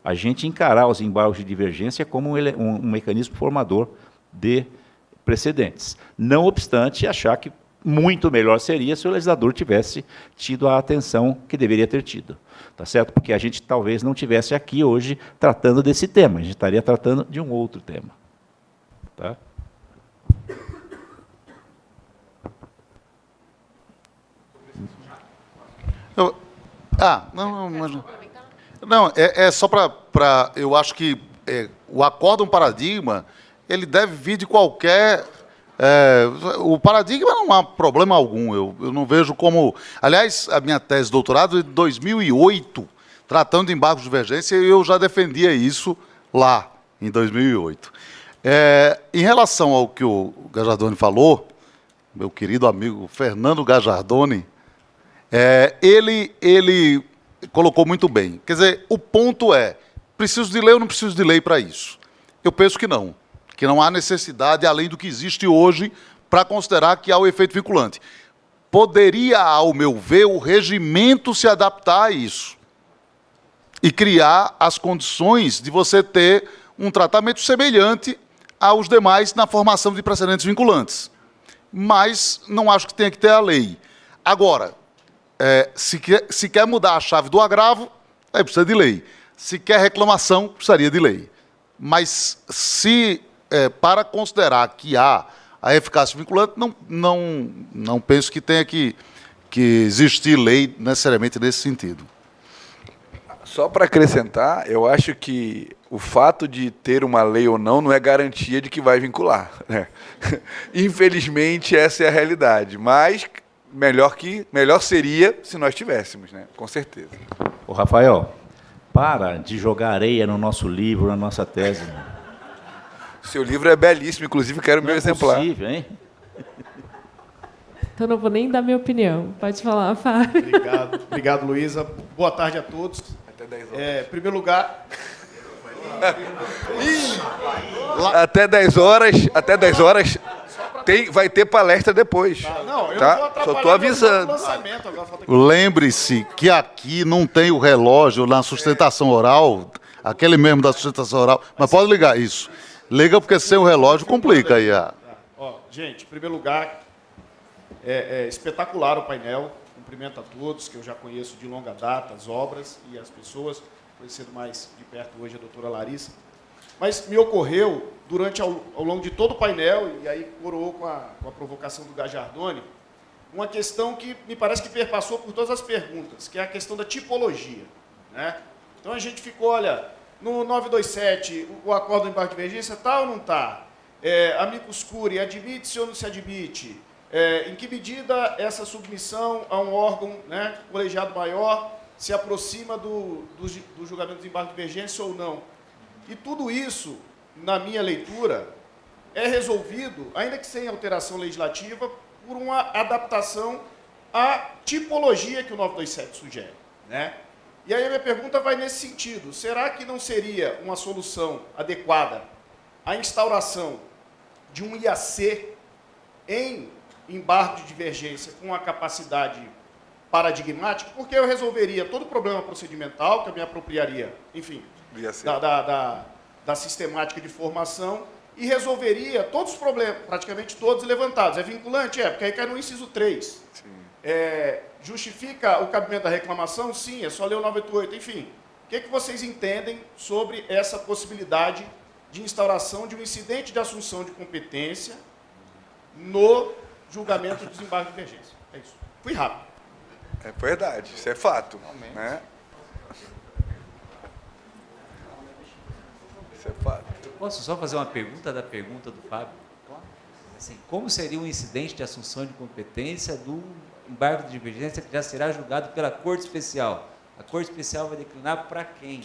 a gente encarar os embargos de divergência como um mecanismo formador de precedentes. Não obstante, achar que muito melhor seria se o legislador tivesse tido a atenção que deveria ter tido. Tá certo? Porque a gente talvez não tivesse aqui hoje tratando desse tema, a gente estaria tratando de um outro tema. Tá? Não, é só para... Eu acho que o acórdão paradigma, ele deve vir de qualquer... o paradigma não há problema algum, eu não vejo como... Aliás, a minha tese de doutorado é de 2008, tratando de embargos de divergência, eu já defendia isso lá, em 2008. Em relação ao que o Gajardoni falou, meu querido amigo Fernando Gajardoni, ele colocou muito bem. Quer dizer, o ponto é, preciso de lei ou não preciso de lei para isso? Eu penso que não há necessidade, além do que existe hoje, para considerar que há o efeito vinculante. Poderia, ao meu ver, o regimento se adaptar a isso e criar as condições de você ter um tratamento semelhante aos demais na formação de precedentes vinculantes. Mas não acho que tenha que ter a lei. Agora, se quer mudar a chave do agravo, aí precisa de lei. Se quer reclamação, precisaria de lei. Mas para considerar que há a eficácia vinculante, não penso que tenha que existir lei necessariamente nesse sentido. Só para acrescentar, eu acho que o fato de ter uma lei ou não é garantia de que vai vincular, né? Infelizmente, essa é a realidade. Mas melhor seria se nós tivéssemos, né? Com certeza. Ô, Rafael, Para de jogar areia no nosso livro, na nossa tese. Seu livro é belíssimo, inclusive quero meu exemplar. Não é possível, hein? Então não vou nem dar minha opinião. Pode falar, Fábio. Obrigado, Luísa. Boa tarde a todos. Até 10 horas. Em primeiro lugar, Até 10 horas vai ter palestra depois. não, eu Tá? não vou atrapalhar Só tô avisando. meu lançamento, agora falta Lembre-se que aqui não tem o relógio na sustentação oral, aquele mesmo da sustentação oral, mas pode ligar isso. Liga porque sem o relógio complica aí. Gente, em primeiro lugar, é espetacular o painel. Cumprimento a todos, que eu já conheço de longa data, as obras e as pessoas, conhecendo mais de perto hoje a doutora Larissa. Mas me ocorreu, ao longo de todo o painel, e aí coroou com a provocação do Gajardoni, uma questão que me parece que perpassou por todas as perguntas, que é a questão da tipologia. Né? Então a gente ficou, olha, no 927, o acordo do embarque de emergência está ou não está? Amicus curiae, admite-se ou não se admite? Em que medida essa submissão a um órgão, né, colegiado maior se aproxima do julgamento do embarque de emergência ou não? E tudo isso, na minha leitura, é resolvido, ainda que sem alteração legislativa, por uma adaptação à tipologia que o 927 sugere. Né? E aí a minha pergunta vai nesse sentido. Será que não seria uma solução adequada a instauração de um IAC em embargo de divergência com a capacidade paradigmática? Porque eu resolveria todo o problema procedimental, que eu me apropriaria, enfim, da sistemática de formação, e resolveria todos os problemas, praticamente todos levantados. É vinculante? Porque aí cai no inciso 3. Justifica o cabimento da reclamação? Sim, é só ler o 988. Enfim, o que vocês entendem sobre essa possibilidade de instauração de um incidente de assunção de competência no julgamento do desembarque de divergência? É isso. Fui rápido. É verdade, isso é fato. Né? Isso é fato. Eu posso só fazer uma pergunta da pergunta do Fábio? Assim, como seria um incidente de assunção de competência do embargo de divergência que já será julgado pela Corte Especial? A Corte Especial vai declinar para quem?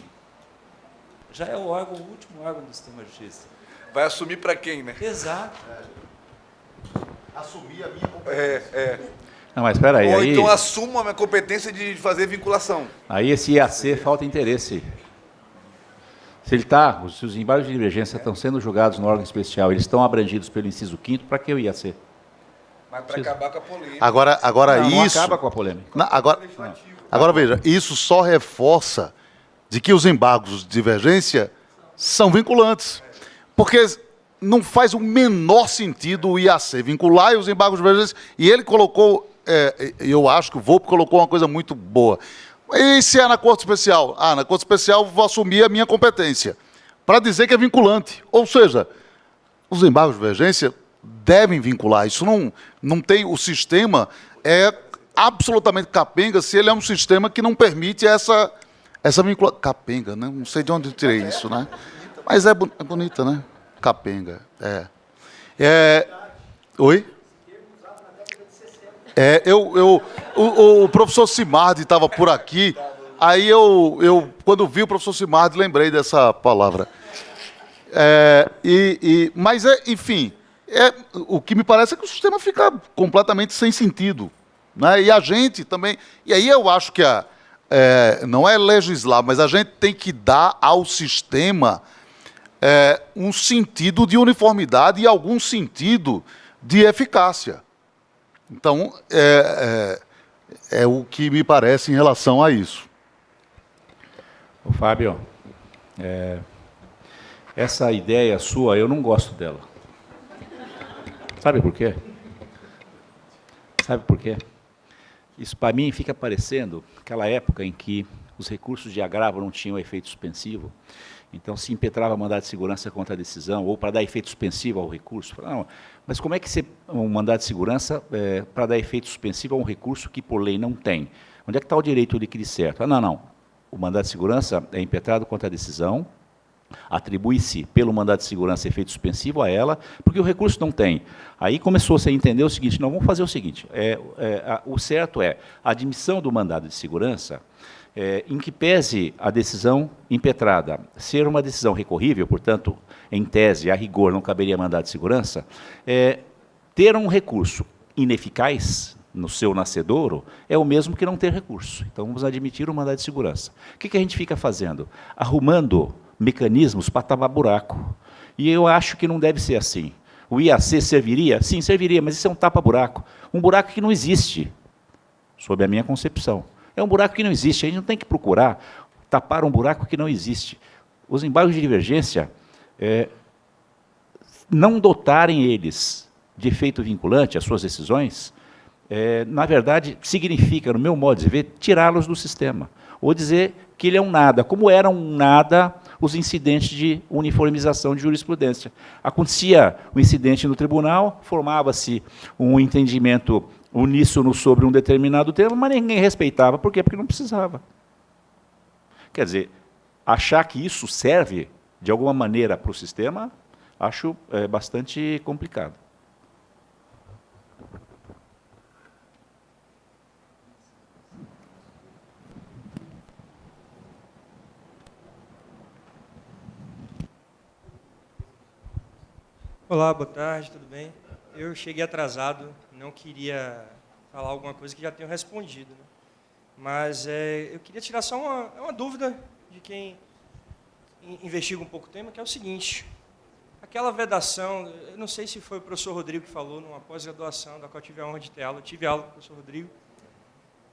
Já é o último órgão do sistema de justiça. Vai assumir para quem, né? Exato. Assumir a minha competência. Não, mas espera aí. Ou então assumo a minha competência de fazer vinculação. Aí esse IAC falta interesse. Se os embargos de divergência estão sendo julgados no órgão especial, eles estão abrangidos pelo inciso 5º, para que o IAC? Mas para acabar com a polêmica. Agora Não isso... acaba com a polêmica. Agora veja, isso só reforça de que os embargos de divergência são vinculantes. Porque não faz o menor sentido o IAC vincular e os embargos de divergência. E ele colocou, eu acho que o Volpe colocou uma coisa muito boa. E se é na Corte Especial? Na Corte Especial vou assumir a minha competência, para dizer que é vinculante. Ou seja, os embargos de divergência devem vincular. Isso não tem... O sistema é absolutamente capenga se ele é um sistema que não permite essa vinculação. Capenga, né? Não sei de onde eu tirei isso, né? Mas é bonita, né? Capenga, Oi? O professor Simardi estava por aqui, aí quando vi o professor Simardi, lembrei dessa palavra. Mas, enfim, o que me parece é que o sistema fica completamente sem sentido. Né? E a gente também... E aí eu acho que não é legislar, mas a gente tem que dar ao sistema um sentido de uniformidade e algum sentido de eficácia. Então, é o que me parece em relação a isso. Ô, Fábio, essa ideia sua, eu não gosto dela. Sabe por quê? Isso, para mim, fica parecendo aquela época em que os recursos de agravo não tinham efeito suspensivo. Então, se impetrava mandado de segurança contra a decisão, ou para dar efeito suspensivo ao recurso. Não, mas como é que um mandado de segurança para dar efeito suspensivo a um recurso que, por lei, não tem? Onde é que está o direito de que certo? Não. O mandado de segurança é impetrado contra a decisão, atribui-se pelo mandado de segurança efeito suspensivo a ela, porque o recurso não tem. Aí começou-se a entender o seguinte, vamos fazer o seguinte, o certo é a admissão do mandado de segurança em que pese a decisão impetrada ser uma decisão recorrível, portanto, em tese, a rigor, não caberia mandado de segurança, ter um recurso ineficaz no seu nascedouro é o mesmo que não ter recurso. Então, vamos admitir o mandado de segurança. O que a gente fica fazendo? Arrumando mecanismos para tapar buraco. E eu acho que não deve ser assim. O IAC serviria? Sim, serviria, mas isso é um tapa-buraco. Um buraco que não existe, sob a minha concepção. É um buraco que não existe. A gente não tem que procurar tapar um buraco que não existe. Os embargos de divergência, não dotarem eles de efeito vinculante, as suas decisões, na verdade, significa, no meu modo de ver, tirá-los do sistema. Ou dizer que ele é um nada, como eram um nada os incidentes de uniformização de jurisprudência. Acontecia o incidente no tribunal, formava-se um entendimento uníssono sobre um determinado tema, mas ninguém respeitava. Por quê? Porque não precisava. Quer dizer, achar que isso serve, de alguma maneira, para o sistema, acho bastante complicado. Olá, boa tarde, tudo bem? Eu cheguei atrasado, não queria falar alguma coisa que já tenho respondido, né? Mas eu queria tirar só uma dúvida de quem investiga um pouco o tema, que é o seguinte: aquela vedação, eu não sei se foi o professor Rodrigo que falou numa pós-graduação, da qual eu tive a honra de ter aula, eu tive aula com o professor Rodrigo,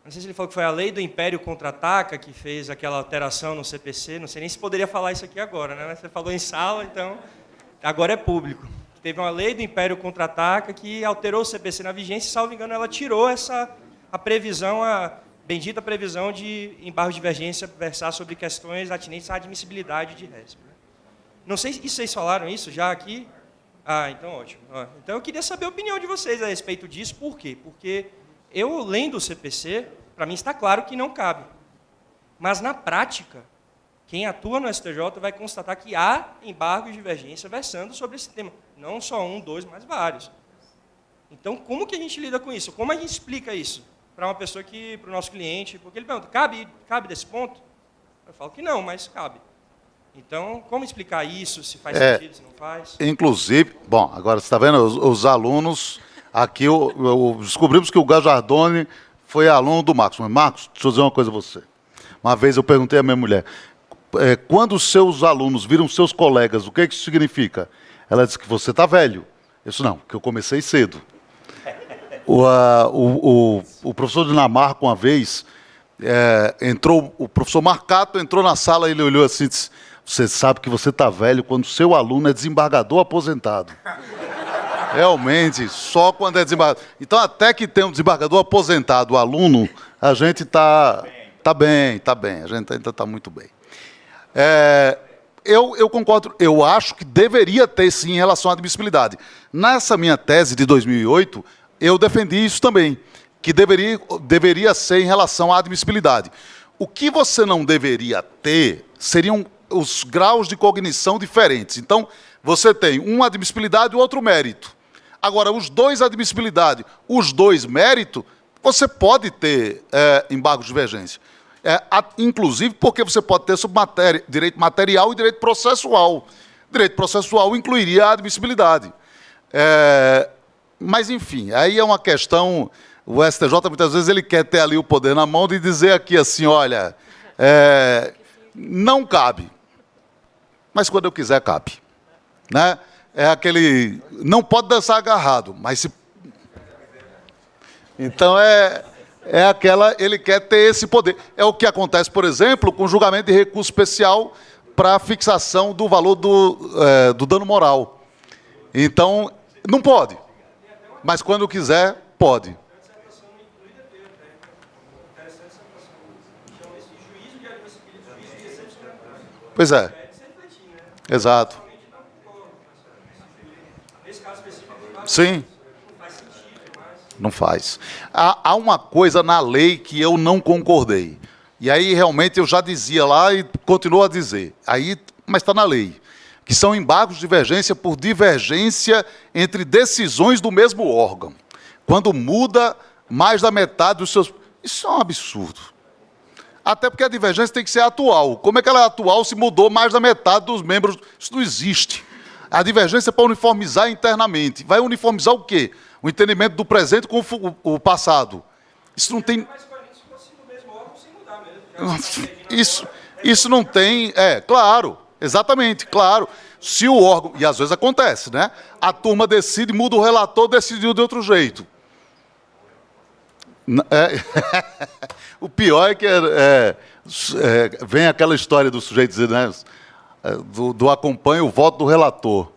não sei se ele falou que foi a lei do Império Contra-Ataca que fez aquela alteração no CPC, não sei nem se poderia falar isso aqui agora, né? Você falou em sala, então agora é público. Teve uma lei do Império Contra-Ataca que alterou o CPC na vigência e, salvo engano, ela tirou a previsão, a bendita previsão de embargo de divergência versar sobre questões atinentes à admissibilidade de récipe. Não sei se vocês falaram isso já aqui. Ah, então ótimo. Então eu queria saber a opinião de vocês a respeito disso. Por quê? Porque eu, lendo o CPC, para mim está claro que não cabe. Mas, na prática, quem atua no STJ vai constatar que há embargos de divergência versando sobre esse tema. Não só um, dois, mas vários. Então, como que a gente lida com isso? Como a gente explica isso para uma pessoa para o nosso cliente? Porque ele pergunta, cabe desse ponto? Eu falo que não, mas cabe. Então, como explicar isso? Se faz sentido, se não faz? Inclusive, bom, agora você está vendo, os alunos, aqui descobrimos que o Gajardoni foi aluno do Marcos. Mas, Marcos, deixa eu dizer uma coisa a você. Uma vez eu perguntei à minha mulher, quando os seus alunos viram seus colegas, o que isso significa? Ela disse que você está velho. Eu disse, não, que eu comecei cedo. O professor Dinamarca, uma vez, o professor Marcato entrou na sala e ele olhou assim e disse, você sabe que você está velho quando o seu aluno é desembargador aposentado. Realmente, só quando é desembargador. Então, até que tem um desembargador aposentado, o aluno, a gente está bem, a gente ainda está muito bem. Eu concordo, eu acho que deveria ter, sim, em relação à admissibilidade. Nessa minha tese de 2008, eu defendi isso também, que deveria ser em relação à admissibilidade. O que você não deveria ter seriam os graus de cognição diferentes. Então, você tem uma admissibilidade e outro mérito. Agora, os dois admissibilidade, os dois mérito, você pode ter embargo de divergência. Inclusive porque você pode ter sobre direito material e direito processual. Direito processual incluiria a admissibilidade. Mas, enfim, aí é uma questão... O STJ, muitas vezes, ele quer ter ali o poder na mão de dizer aqui assim, olha, não cabe. Mas quando eu quiser, cabe. Né? É aquele... Não pode dançar agarrado, mas se... Então, ele quer ter esse poder. É o que acontece, por exemplo, com o julgamento de recurso especial para a fixação do valor do dano moral. Então, não pode. Mas quando quiser, pode. Pois é. Exato. Sim. Não faz. Há uma coisa na lei que eu não concordei. E aí, realmente, eu já dizia lá e continuo a dizer. Mas está na lei. Que são embargos de divergência por divergência entre decisões do mesmo órgão. Quando muda mais da metade dos seus... Isso é um absurdo. Até porque a divergência tem que ser atual. Como é que ela é atual se mudou mais da metade dos membros? Isso não existe. A divergência é para uniformizar internamente. Vai uniformizar o quê? O entendimento do presente com o passado. Isso não tem... Isso não tem... claro, exatamente, claro. Se o órgão... E às vezes acontece, né? A turma decide, muda o relator, decidiu de outro jeito. O pior é que vem aquela história do sujeito dizer, né? Do acompanha o voto do relator.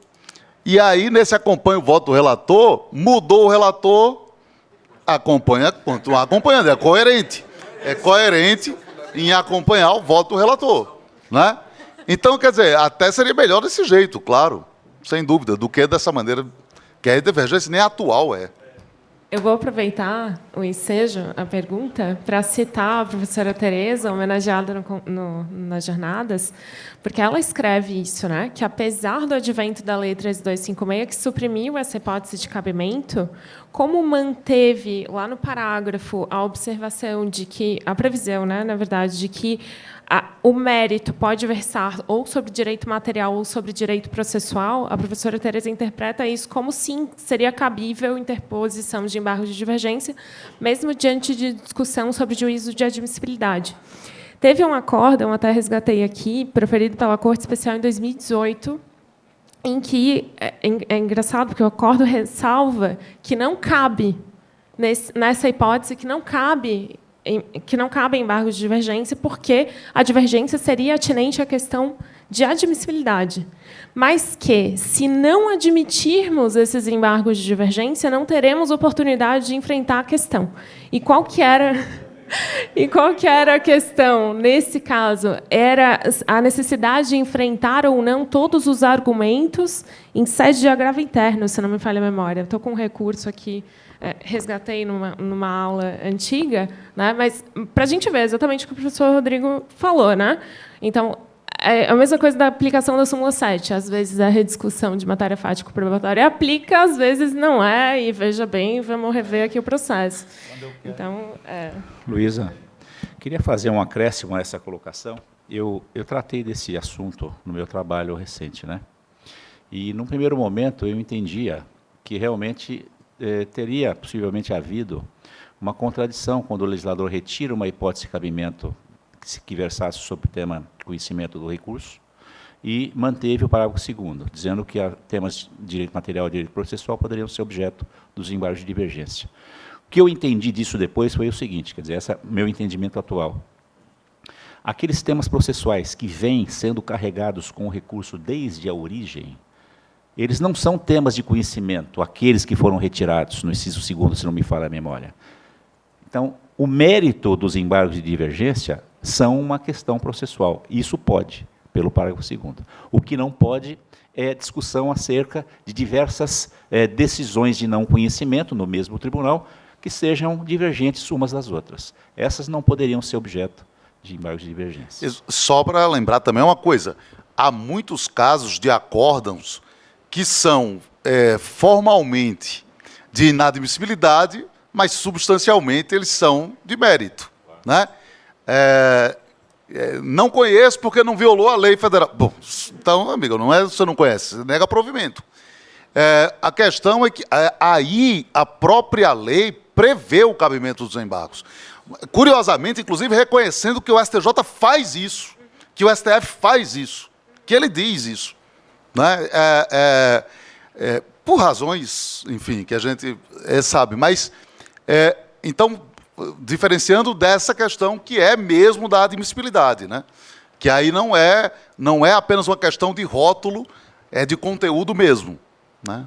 E aí, nesse acompanha o voto do relator, mudou o relator, continua acompanhando, é coerente. É coerente em acompanhar o voto do relator. Né? Então, quer dizer, até seria melhor desse jeito, claro, sem dúvida, do que dessa maneira, que a divergência nem atual é. Eu vou aproveitar o ensejo, a pergunta, para citar a professora Tereza, homenageada nas jornadas, porque ela escreve isso, né? Que, apesar do advento da Lei 13256, que suprimiu essa hipótese de cabimento, como manteve, lá no parágrafo, a observação de que, a previsão, né, na verdade, de que o mérito pode versar ou sobre direito material ou sobre direito processual, a professora Tereza interpreta isso como, sim, seria cabível interposição de embargo de divergência, mesmo diante de discussão sobre juízo de admissibilidade. Teve um acórdão, até resgatei aqui, proferido pela Corte Especial em 2018, em que, é engraçado, porque o acórdão ressalva que não cabe, nessa hipótese, que não cabe embargo de divergência, porque a divergência seria atinente à questão de admissibilidade. Mas que, se não admitirmos esses embargos de divergência, não teremos oportunidade de enfrentar a questão. E qual que era a questão, nesse caso? Era a necessidade de enfrentar ou não todos os argumentos em sede de agravo interno, se não me falha a memória. Estou com um recurso aqui, resgatei numa aula antiga, né? Mas para a gente ver exatamente o que o professor Rodrigo falou. Né? Então, é a mesma coisa da aplicação da súmula 7. Às vezes, a rediscussão de matéria fática probatória aplica, às vezes não é, e veja bem, vamos rever aqui o processo. Então, Luísa, queria fazer um acréscimo a essa colocação. Eu tratei desse assunto no meu trabalho recente, né? E, num primeiro momento, eu entendia que realmente teria possivelmente havido uma contradição quando o legislador retira uma hipótese de cabimento que versasse sobre o tema de conhecimento do recurso e manteve o parágrafo 2º, dizendo que temas de direito material e direito processual poderiam ser objeto dos embargos de divergência. O que eu entendi disso depois foi o seguinte, quer dizer, esse é o meu entendimento atual. Aqueles temas processuais que vêm sendo carregados com o recurso desde a origem, eles não são temas de conhecimento, aqueles que foram retirados no inciso 2º, se não me falha a memória. Então, o mérito dos embargos de divergência são uma questão processual. Isso pode, pelo parágrafo 2º. O que não pode é discussão acerca de diversas decisões de não conhecimento no mesmo tribunal que sejam divergentes umas das outras. Essas não poderiam ser objeto de embargos de divergência. Só para lembrar também uma coisa, há muitos casos de acórdãos que são formalmente de inadmissibilidade, mas substancialmente eles são de mérito. Né? Não conheço porque não violou a lei federal. Bom, então, amigo, não é você não conhece, você nega provimento. A questão é que aí a própria lei prevê o cabimento dos embargos. Curiosamente, inclusive, reconhecendo que o STJ faz isso, que o STF faz isso, que ele diz isso. Né? Por razões, enfim, que a gente sabe. Mas, então, diferenciando dessa questão que é mesmo da admissibilidade, né? Que aí não é apenas uma questão de rótulo, é de conteúdo mesmo. Né?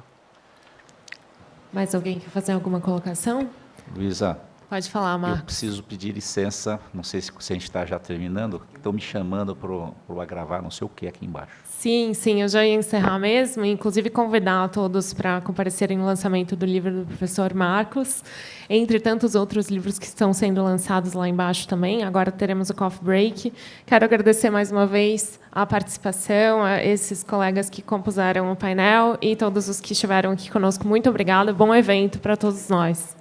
Mais alguém quer fazer alguma colocação? Luísa, pode falar, Marcos. Eu preciso pedir licença, não sei se a gente está já terminando, estão me chamando para o agravar não sei o que aqui embaixo. Sim, eu já ia encerrar mesmo, inclusive convidar a todos para comparecerem no lançamento do livro do professor Marcos, entre tantos outros livros que estão sendo lançados lá embaixo também. Agora teremos o coffee break. Quero agradecer mais uma vez a participação, a esses colegas que compuseram o painel e todos os que estiveram aqui conosco. Muito obrigada, bom evento para todos nós.